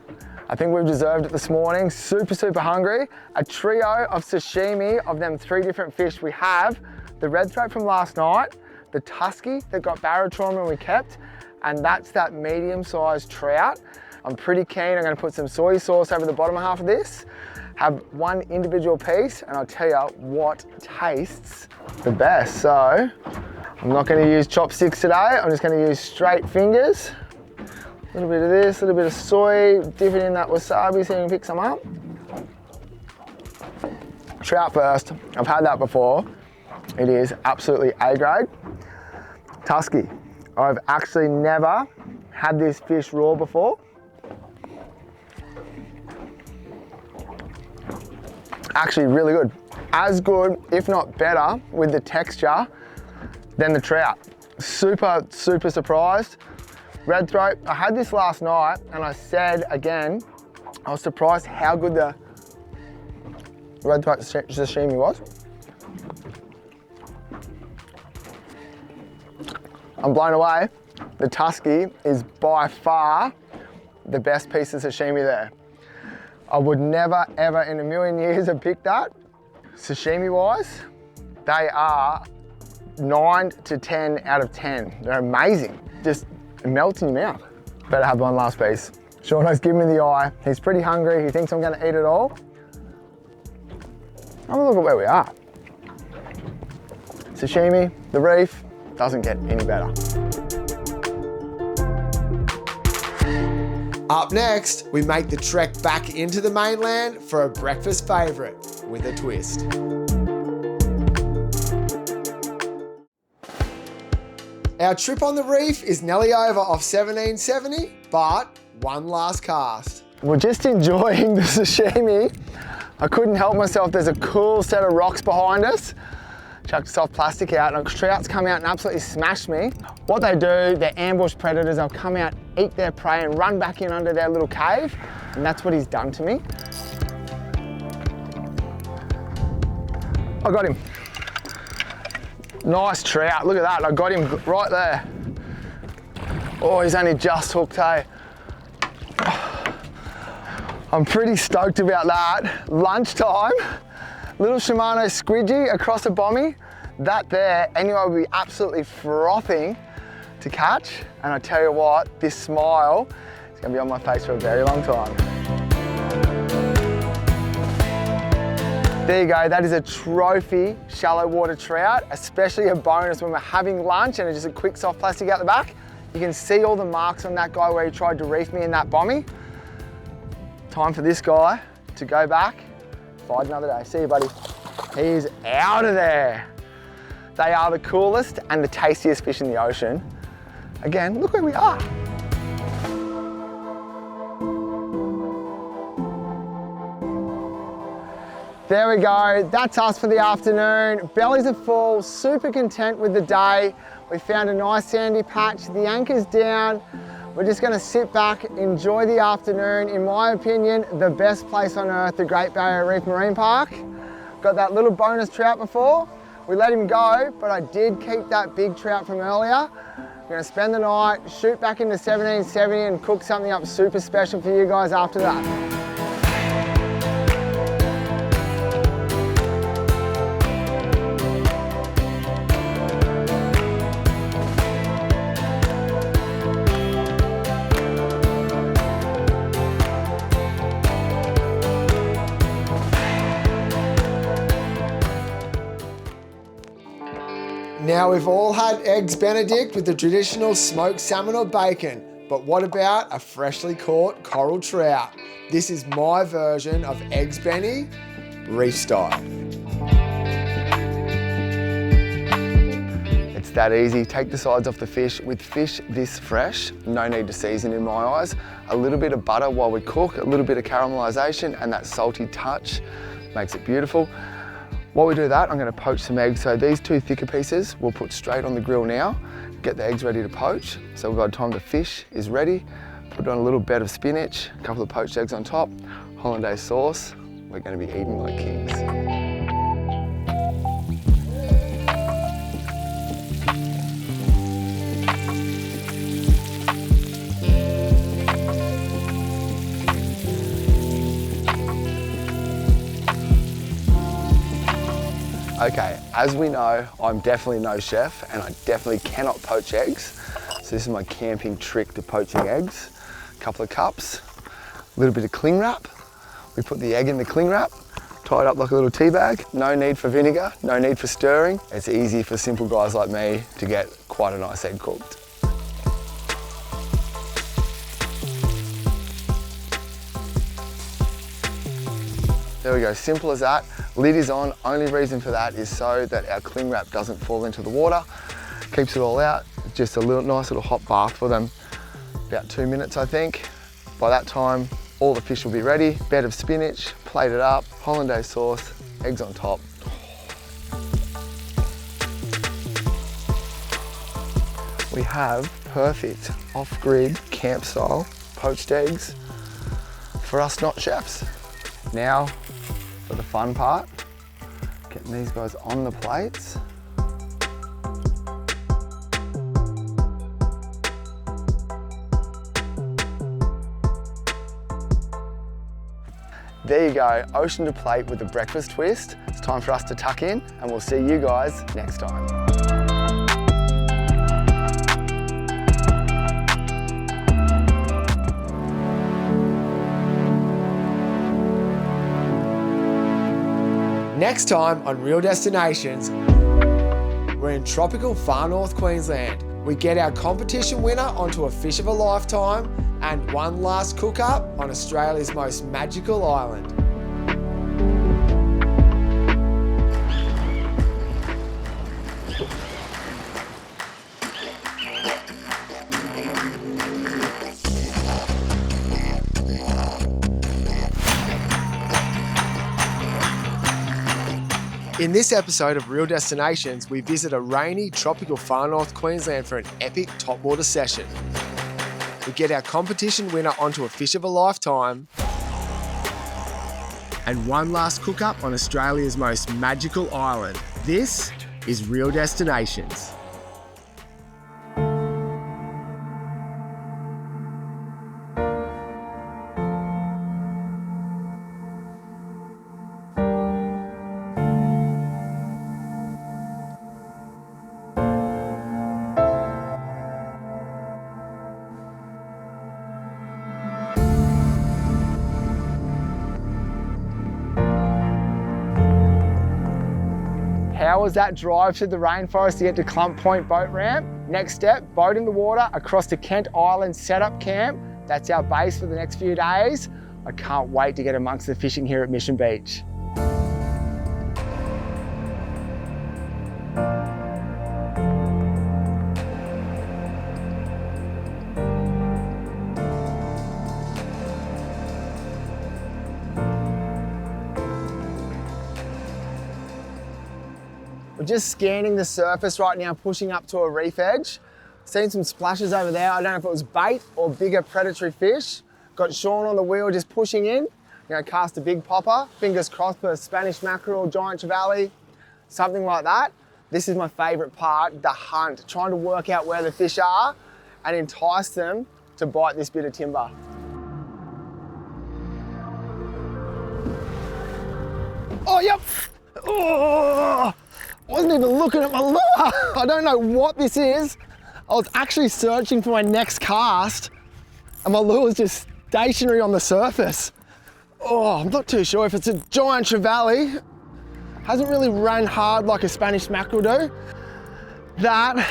I think we've deserved it this morning. Super hungry. A trio of sashimi of them 3 different fish. We have the red throat from last night, the tusky that got barra trauma and we kept, and that's that medium-sized trout. I'm pretty keen. I'm gonna put some soy sauce over the bottom half of this, have one individual piece, and I'll tell you what tastes the best. So, I'm not gonna use chopsticks today. I'm just gonna use straight fingers. A little bit of this, a little bit of soy, dip it in that wasabi so you can pick some up. Trout first. I've had that before. It is absolutely A-grade. Tusky. I've actually never had this fish raw before. Actually really good. As good, if not better, with the texture than the trout. Super surprised. Red throat, I had this last night and I said again, I was surprised how good the red throat sashimi was. I'm blown away. The tusky is by far the best piece of sashimi there. I would never ever in a million years have picked that. Sashimi wise, they are 9 to 10 out of 10. They're amazing. Just it melts in your mouth. Better have one last piece. Shauno's giving me the eye. He's pretty hungry. He thinks I'm gonna eat it all. Have a look at where we are. Sashimi, the reef, doesn't get any better. Up next, we make the trek back into the mainland for a breakfast favourite with a twist. Our trip on the reef is nearly over off 1770, but one last cast. We're just enjoying the sashimi. I couldn't help myself. There's a cool set of rocks behind us. Chucked soft plastic out and trouts come out and absolutely smash me. What they do, they're ambush predators. They'll come out, eat their prey and run back in under their little cave. And that's what he's done to me. I got him. Nice trout, look at that, I got him right there. Oh, he's only just hooked, hey. I'm pretty stoked about that. Lunchtime, little Shimano squidgy across a bommy. That there, anyway, will be absolutely frothing to catch. And I tell you what, this smile is gonna be on my face for a very long time. There you go, that is a trophy shallow water trout, especially a bonus when we're having lunch and it's just a quick soft plastic out the back. You can see all the marks on that guy where he tried to reef me in that bommy. Time for this guy to go back, fight another day. See you, buddy. He's out of there. They are the coolest and the tastiest fish in the ocean. Again, look where we are. There we go, that's us for the afternoon. Bellies are full, super content with the day. We found a nice sandy patch, the anchor's down. We're just gonna sit back, enjoy the afternoon. In my opinion, the best place on earth, the Great Barrier Reef Marine Park. Got that little bonus trout before. We let him go, but I did keep that big trout from earlier. We're gonna spend the night, shoot back into 1770 and cook something up super special for you guys after that. Now we've all had Eggs Benedict with the traditional smoked salmon or bacon, but what about a freshly caught coral trout? This is my version of Eggs Benny, reef style. It's that easy. Take the sides off the fish. With fish this fresh, no need to season in my eyes. A little bit of butter while we cook, a little bit of caramelisation, and that salty touch makes it beautiful. While we do that, I'm going to poach some eggs. So these 2 thicker pieces we'll put straight on the grill now, get the eggs ready to poach. So we've got time the fish is ready. Put on a little bed of spinach, a couple of poached eggs on top, hollandaise sauce. We're going to be eating like kings. Okay, as we know, I'm definitely no chef and I definitely cannot poach eggs. So this is my camping trick to poaching eggs. A couple of cups, a little bit of cling wrap. We put the egg in the cling wrap, tie it up like a little tea bag. No need for vinegar, no need for stirring. It's easy for simple guys like me to get quite a nice egg cooked. There we go, simple as that. Lid is on, only reason for that is so that our cling wrap doesn't fall into the water. Keeps it all out, just a nice little hot bath for them. About 2 minutes, I think. By that time, all the fish will be ready. Bed of spinach, plated up, hollandaise sauce, eggs on top. We have perfect off-grid camp style poached eggs for us not chefs. Now for the fun part, getting these guys on the plates. There you go, ocean to plate with a breakfast twist. It's time for us to tuck in and we'll see you guys next time. Next time on Real Destinations, we're in tropical far north Queensland. We get our competition winner onto a fish of a lifetime and one last cook up on Australia's most magical island. In this episode of Real Destinations, we visit a rainy, tropical far north Queensland for an epic topwater session. We get our competition winner onto a fish of a lifetime and one last cook up on Australia's most magical island. This is Real Destinations. How was that drive to the rainforest to get to Clump Point boat ramp? Next step, boat in the water across to Kent Island setup camp. That's our base for the next few days. I can't wait to get amongst the fishing here at Mission Beach. We're just scanning the surface right now, pushing up to a reef edge. Seen some splashes over there. I don't know if it was bait or bigger predatory fish. Got Sean on the wheel just pushing in. Gonna cast a big popper. Fingers crossed for a Spanish mackerel, giant trevally, something like that. This is my favorite part, the hunt. Trying to work out where the fish are and entice them to bite this bit of timber. Oh, yep. Oh. Wasn't even looking at my lure. I don't know what this is. I was actually searching for my next cast and my lure was just stationary on the surface. Oh, I'm not too sure if it's a giant trevally. Hasn't really run hard like a Spanish mackerel do. That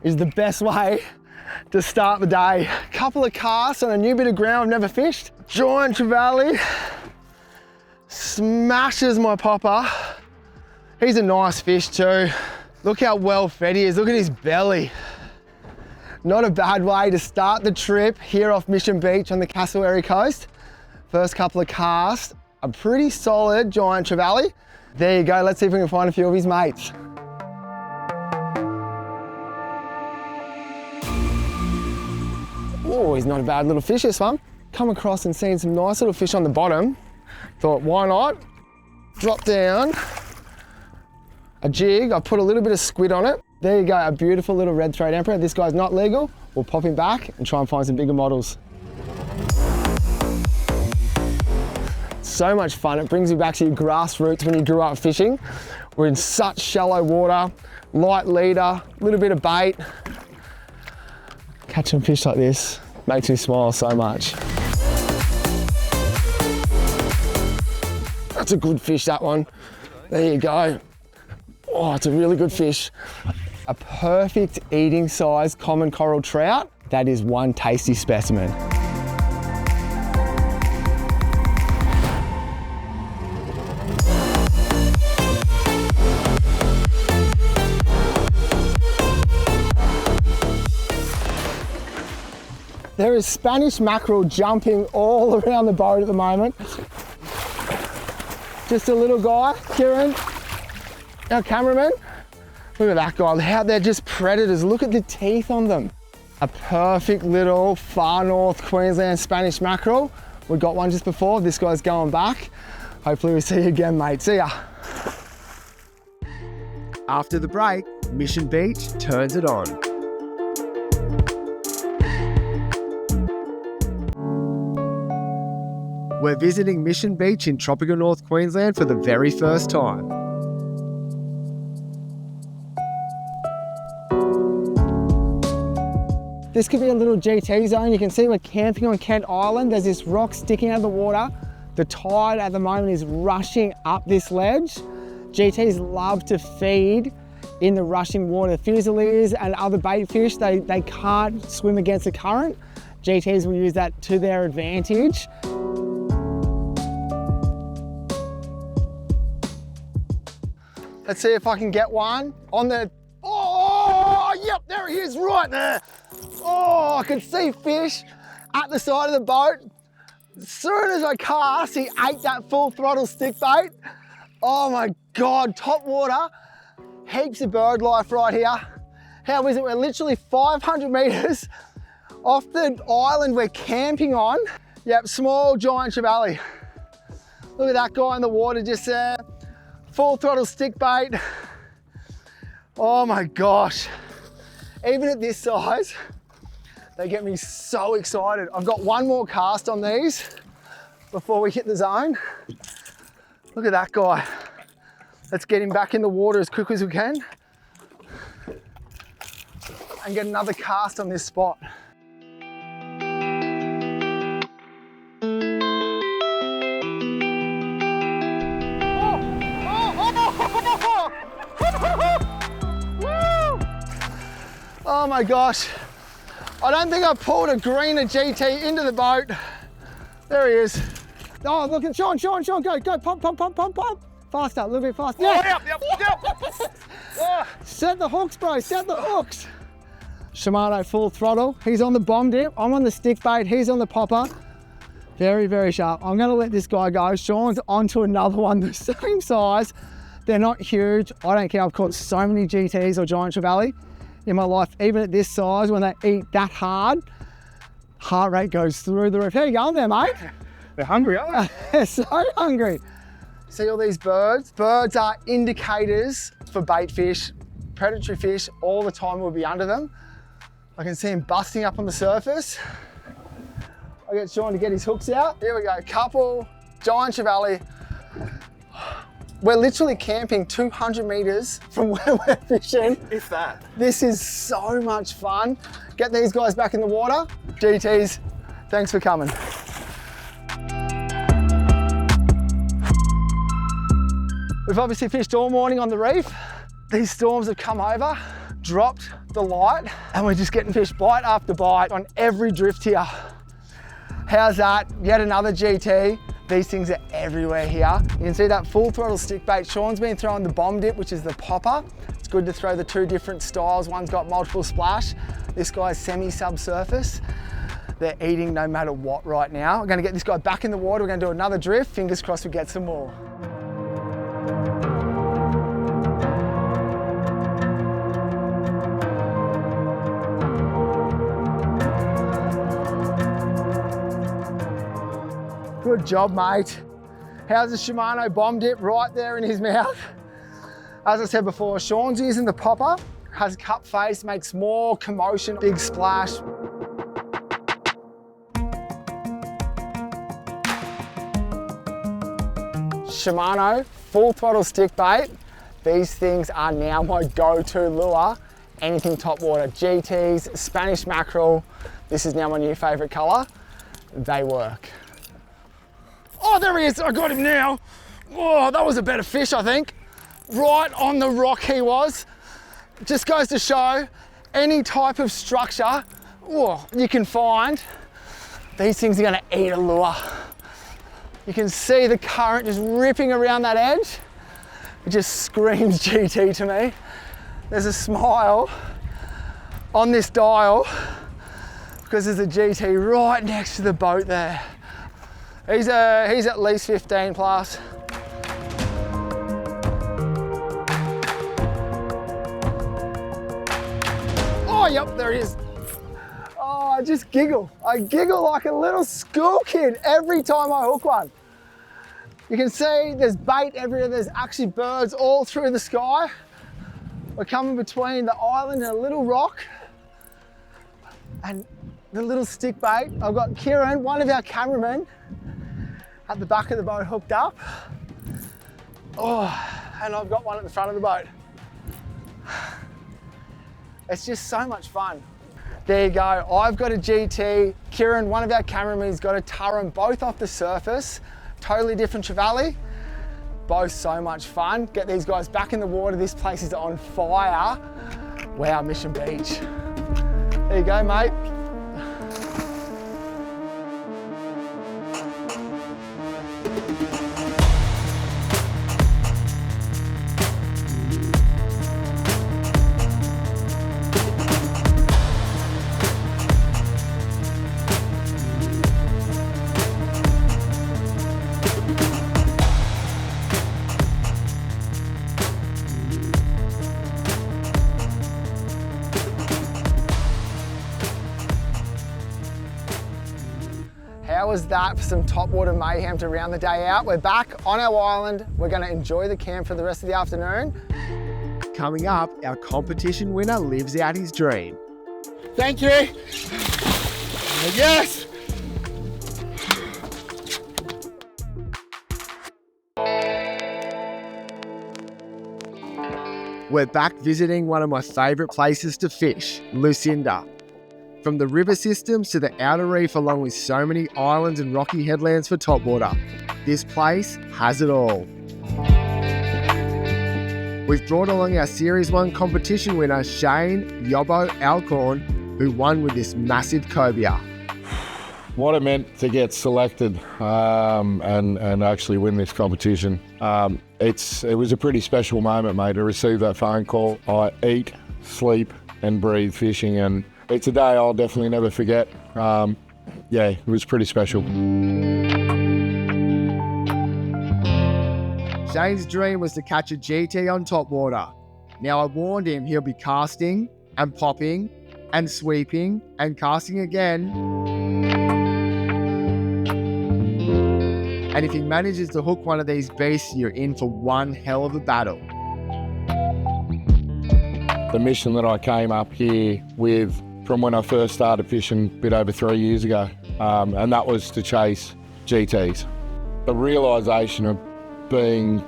is the best way to start the day. Couple of casts on a new bit of ground I've never fished. Giant trevally smashes my popper. He's a nice fish too. Look how well fed he is. Look at his belly. Not a bad way to start the trip here off Mission Beach on the Cassowary coast. First couple of casts, a pretty solid giant trevally. There you go, let's see if we can find a few of his mates. Oh, he's not a bad little fish, this one. Come across and seen some nice little fish on the bottom. Thought, why not? Drop down a jig. I put a little bit of squid on it. There you go, a beautiful little red throat emperor. This guy's not legal. We'll pop him back and try and find some bigger models. So much fun. It brings you back to your grassroots when you grew up fishing. We're in such shallow water, light leader, a little bit of bait. Catching fish like this makes me smile so much. That's a good fish, that one. There you go. Oh, it's a really good fish. A perfect eating size common coral trout. That is one tasty specimen. There is Spanish mackerel jumping all around the boat at the moment. Just a little guy, Kieran, our cameraman. Look at that guy, how they're just predators. Look at the teeth on them. A perfect little far north Queensland Spanish mackerel. We got one just before, this guy's going back. Hopefully we see you again, mate. See ya. After the break, Mission Beach turns it on. We're visiting Mission Beach in tropical North Queensland for the very first time. This could be a little GT zone. You can see we're camping on Kent Island. There's this rock sticking out of the water. The tide at the moment is rushing up this ledge. GTs love to feed in the rushing water. Fusiliers and other bait fish, they can't swim against the current. GTs will use that to their advantage. Let's see if I can get one on the, oh, yep, there he is, right there. Oh, I can see fish at the side of the boat. As soon as I cast, he ate that full throttle stick bait. Oh my God, top water. Heaps of bird life right here. How is it? We're literally 500 meters off the island we're camping on. Yep, small giant trevally. Look at that guy in the water just there. Full throttle stick bait. Oh my gosh. Even at this size, they get me so excited. I've got one more cast on these before we hit the zone. Look at that guy. Let's get him back in the water as quick as we can and get another cast on this spot. Oh my gosh. I don't think I pulled a greener GT into the boat. There he is. Oh, look at Sean, go, pump. Faster, a little bit faster. Yeah. Yep. Oh. Set the hooks, bro, set the hooks. Shimano full throttle. He's on the bomb dip. I'm on the stick bait. He's on the popper. Very, very sharp. I'm gonna let this guy go. Sean's onto another one the same size. They're not huge. I don't care. I've caught so many GTs or giant trevally in my life, even at this size, when they eat that hard, heart rate goes through the roof. How you going there, mate? They're hungry, aren't they? They're so hungry. See all these birds? Birds are indicators for bait fish. Predatory fish all the time will be under them. I can see him busting up on the surface. I'll get Sean to get his hooks out. Here we go, couple, giant trevally. We're literally camping 200 meters from where we're fishing. If that. This is so much fun. Get these guys back in the water. GTs, thanks for coming. We've obviously fished all morning on the reef. These storms have come over, dropped the light, and we're just getting fish bite after bite on every drift here. How's that? Yet another GT. These things are everywhere here. You can see that full throttle stick bait. Sean's been throwing the bomb dip, which is the popper. It's good to throw the two different styles. One's got multiple splash. This guy's semi-subsurface. They're eating no matter what right now. We're gonna get this guy back in the water. We're gonna do another drift. Fingers crossed we get some more. Good job, mate. How's the Shimano bomb dip right there in his mouth? As I said before, Sean's using the popper, has a cup face, makes more commotion, big splash. Shimano full throttle stick bait. These things are now my go-to lure. Anything top water, GTs, Spanish mackerel. This is now my new favorite color. They work. Oh, there he is, I got him now. Oh, that was a better fish, I think. Right on the rock he was. Just goes to show, any type of structure you can find, these things are gonna eat a lure. You can see the current just ripping around that edge. It just screams GT to me. There's a smile on this dial because there's a GT right next to the boat there. He's at least 15 plus. Oh, yep, there he is. Oh, I just giggle. I giggle like a little school kid every time I hook one. You can see there's bait everywhere. There's actually birds all through the sky. We're coming between the island and a little rock and the little stick bait. I've got Kieran, one of our cameramen, at the back of the boat hooked up. Oh, and I've got one at the front of the boat. It's just so much fun. There you go, I've got a GT. Kieran, one of our cameramen, has got a Tarum, both off the surface. Totally different trevally. Both so much fun. Get these guys back in the water. This place is on fire. Wow, Mission Beach. There you go, mate. How was that for some top water mayhem to round the day out? We're back on our island. We're going to enjoy the camp for the rest of the afternoon. Coming up, our competition winner lives out his dream. Thank you. Yes. We're back visiting one of my favourite places to fish, Lucinda. From the river systems to the outer reef, along with so many islands and rocky headlands for topwater, this place has it all. We've brought along our Series 1 competition winner, Shane Yobbo Alcorn, who won with this massive cobia. What it meant to get selected and actually win this competition. It was a pretty special moment, mate, to receive that phone call. I eat, sleep and breathe fishing, and it's a day I'll definitely never forget. Yeah, it was pretty special. Shane's dream was to catch a GT on topwater. Now I warned him he'll be casting and popping and sweeping and casting again. And if he manages to hook one of these beasts, you're in for one hell of a battle. The mission that I came up here with from when I first started fishing a bit over 3 years ago, and that was to chase GTs. The realisation of being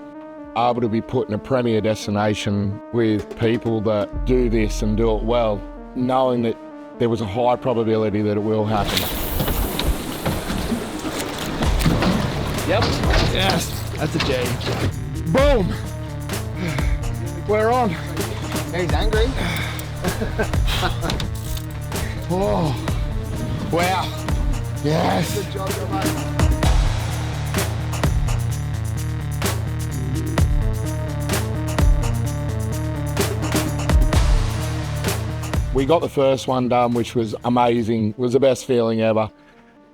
able to be put in a premier destination with people that do this and do it well, knowing that there was a high probability that it will happen. Yep. Yes, that's a G. Boom. We're on. He's angry. Oh, wow. Yes. Good job, your mate. We got the first one done, which was amazing. It was the best feeling ever.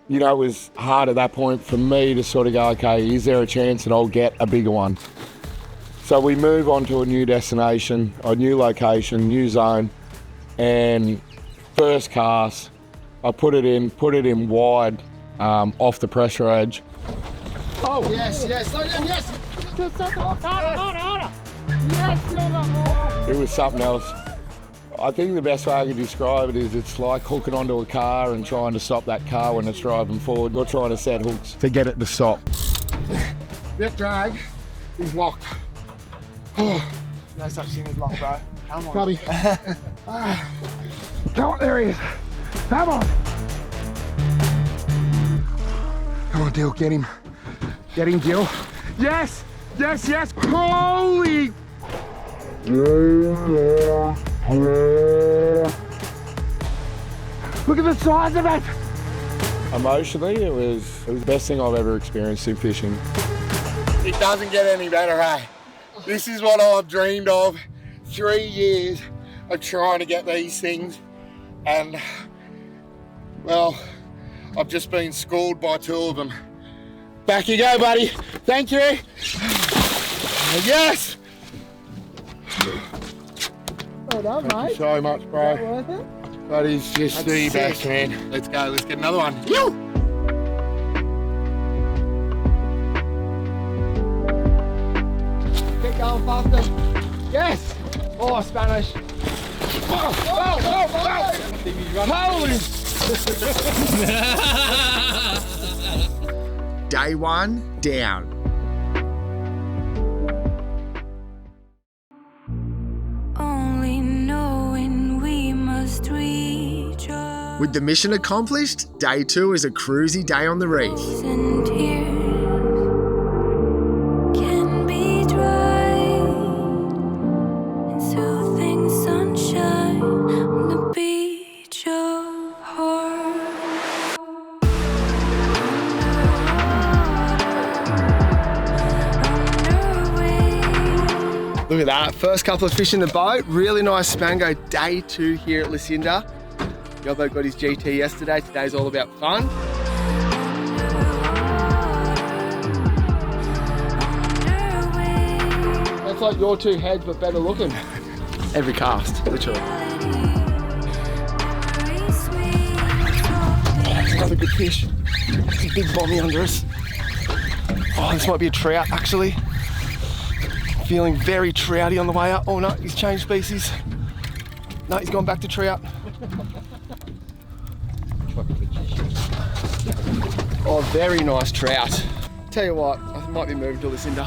You know, it was hard at that point for me to sort of go, okay, is there a chance that I'll get a bigger one? So we move on to a new destination, a new location, new zone, and first cast, I put it in wide, off the pressure edge. Oh, yes, yes, oh, yes. It was something else. I think the best way I could describe it is it's like hooking onto a car and trying to stop that car when it's driving forward. You're trying to set hooks to get it to stop. That drag is locked. No such thing as lock, bro. Come on. Buddy. Come on, there he is. Come on. Come on, Dill, get him. Get him, Dill. Yes, yes, yes. Holy. Look at the size of it. Emotionally, it was the best thing I've ever experienced in fishing. It doesn't get any better, eh? This is what I've dreamed of. 3 years of trying to get these things, and well, I've just been schooled by 2 of them. Back you go, buddy. Thank you. Yes. Well done, Thank mate. you so much, bro. Is that worth it? That is just That's the sick. best, man. Let's go. Let's get another one. Woo! Keep going faster. Yes. Oh, Spanish. Holy! Day 1 down. Only knowing we must reach us With the mission accomplished, day 2 is a cruisy day on the reef. and tears can be dried in soothing sunshine on the beach of heart. Look at that. First couple of fish in the boat. Really nice spango. Day 2 here at Lucinda. Yobbo got his GT yesterday. Today's all about fun. That's like your 2 heads, but better looking. Every cast, literally. That's another good fish. There's a big bommy under us. Oh, this might be a trout, actually. Feeling very trouty on the way up. Oh no, he's changed species. No, he's gone back to trout. Oh, very nice trout. Tell you what, I might be moving to Lucinda.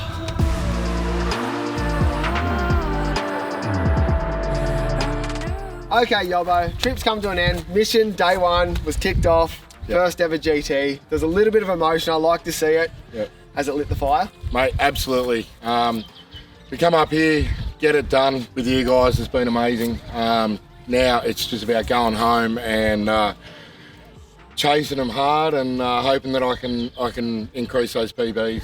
Okay, Yobbo, trip's come to an end. Mission day 1 was ticked off. Yep. First ever GT. There's a little bit of emotion. I like to see it. Yep. Has it lit the fire? Mate, absolutely. We come up here, get it done with you guys. It's been amazing. Now it's just about going home and chasing them hard and hoping that I can increase those PBs.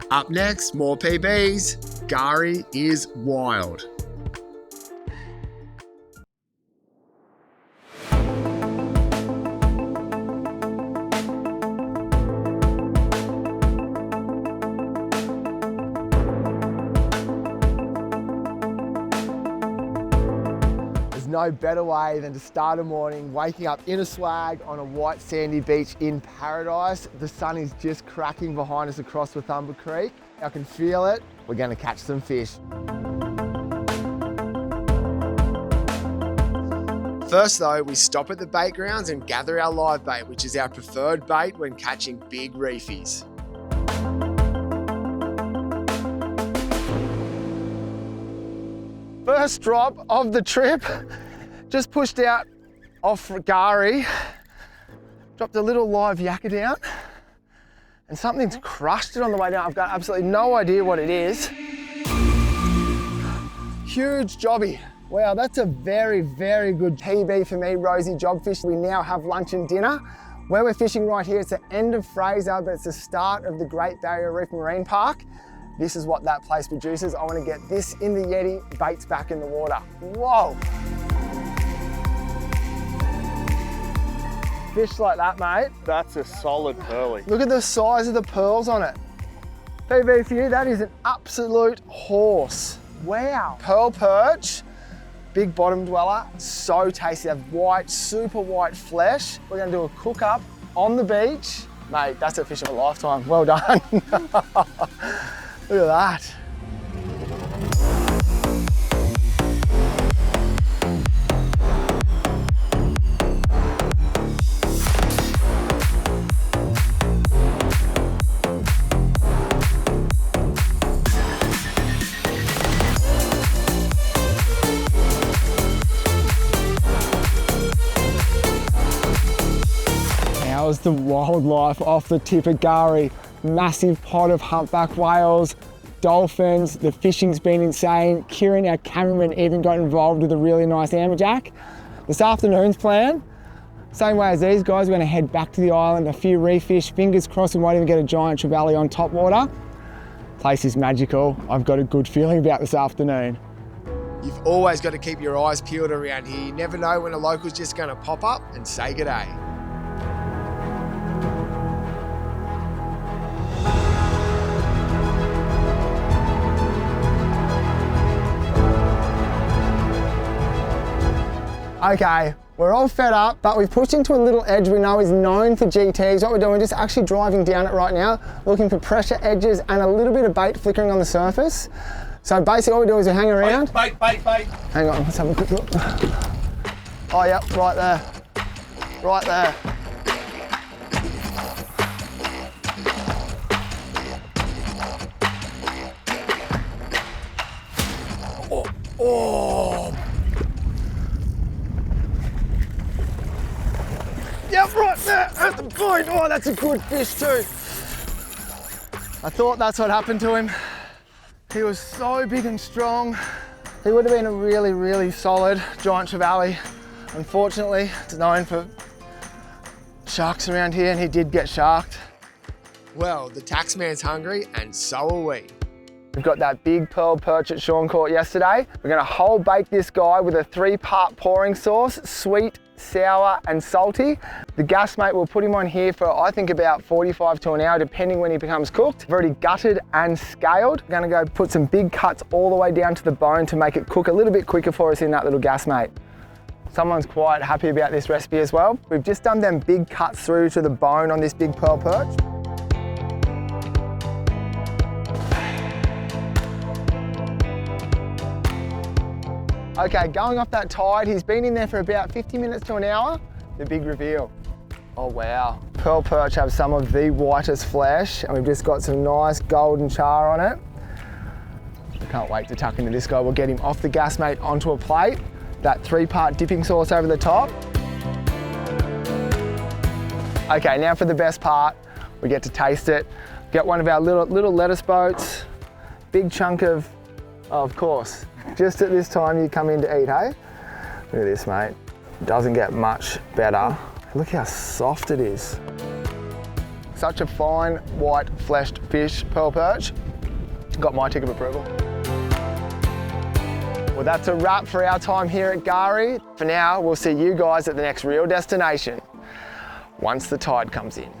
Up next, more PBs. Gari is wild. No better way than to start a morning waking up in a swag on a white sandy beach in paradise. The sun is just cracking behind us across Thumba Creek. I can feel it. We're going to catch some fish. First though, we stop at the bait grounds and gather our live bait, which is our preferred bait when catching big reefies. First drop of the trip. Just pushed out off Gari. Dropped a little live yakka down. And something's crushed it on the way down. I've got absolutely no idea what it is. Huge jobby. Wow, that's a very, very good PB for me, Rosie Jobfish. We now have lunch and dinner. Where we're fishing right here, it's the end of Fraser, but it's the start of the Great Barrier Reef Marine Park. This is what that place produces. I want to get this in the Yeti, baits back in the water. Whoa. Fish like that, mate. That's a solid pearly. Look at the size of the pearls on it. PB for you, that is an absolute horse. Wow. Pearl perch, big bottom dweller, so tasty. They have white, super white flesh. We're gonna do a cook up on the beach. Mate, that's a fish of a lifetime. Well done. Look at that. How's the wildlife off the tip of Gari? Massive pod of humpback whales, dolphins, the fishing's been insane. Kieran, our cameraman, even got involved with a really nice amberjack. This afternoon's plan, same way as these guys, we're gonna head back to the island, a few reef fish, fingers crossed we might even get a giant trevally on top water. Place is magical. I've got a good feeling about this afternoon. You've always got to keep your eyes peeled around here. You never know when a local's just going to pop up and say g'day. Okay, we're all fed up, but we've pushed into a little edge we know is known for GTs. What we're doing, we're just actually driving down it right now, looking for pressure edges and a little bit of bait flickering on the surface. So basically all we do is we hang around. Bait. Hang on, let's have a quick look. Oh yeah, right there. Right there. Oh. Yep, right there at the point. Oh, that's a good fish too. I thought that's what happened to him. He was so big and strong. He would have been a really, really solid giant trevally. Unfortunately, it's known for sharks around here and he did get sharked. Well, the taxman's hungry and so are we. We've got that big pearl perch that Sean caught yesterday. We're gonna whole bake this guy with a 3-part pouring sauce, sweet, sour and salty. The gas mate will put him on here for I think about 45 to an hour depending when he becomes cooked. I've already gutted and scaled. We're gonna go put some big cuts all the way down to the bone to make it cook a little bit quicker for us in that little gas mate. Someone's quite happy about this recipe as well. We've just done them big cuts through to the bone on this big pearl perch. Okay, going off that tide, he's been in there for about 50 minutes to an hour. The big reveal. Oh wow. Pearl perch have some of the whitest flesh and we've just got some nice golden char on it. I can't wait to tuck into this guy. We'll get him off the gas mate onto a plate. That 3-part dipping sauce over the top. Okay, now for the best part. We get to taste it. Get one of our little lettuce boats. Big chunk of course, just at this time you come in to eat, hey? Look at this, mate. Doesn't get much better. Look how soft it is. Such a fine, white, fleshed fish, pearl perch. Got my tick of approval. Well, that's a wrap for our time here at Gari. For now, we'll see you guys at the next real destination, once the tide comes in.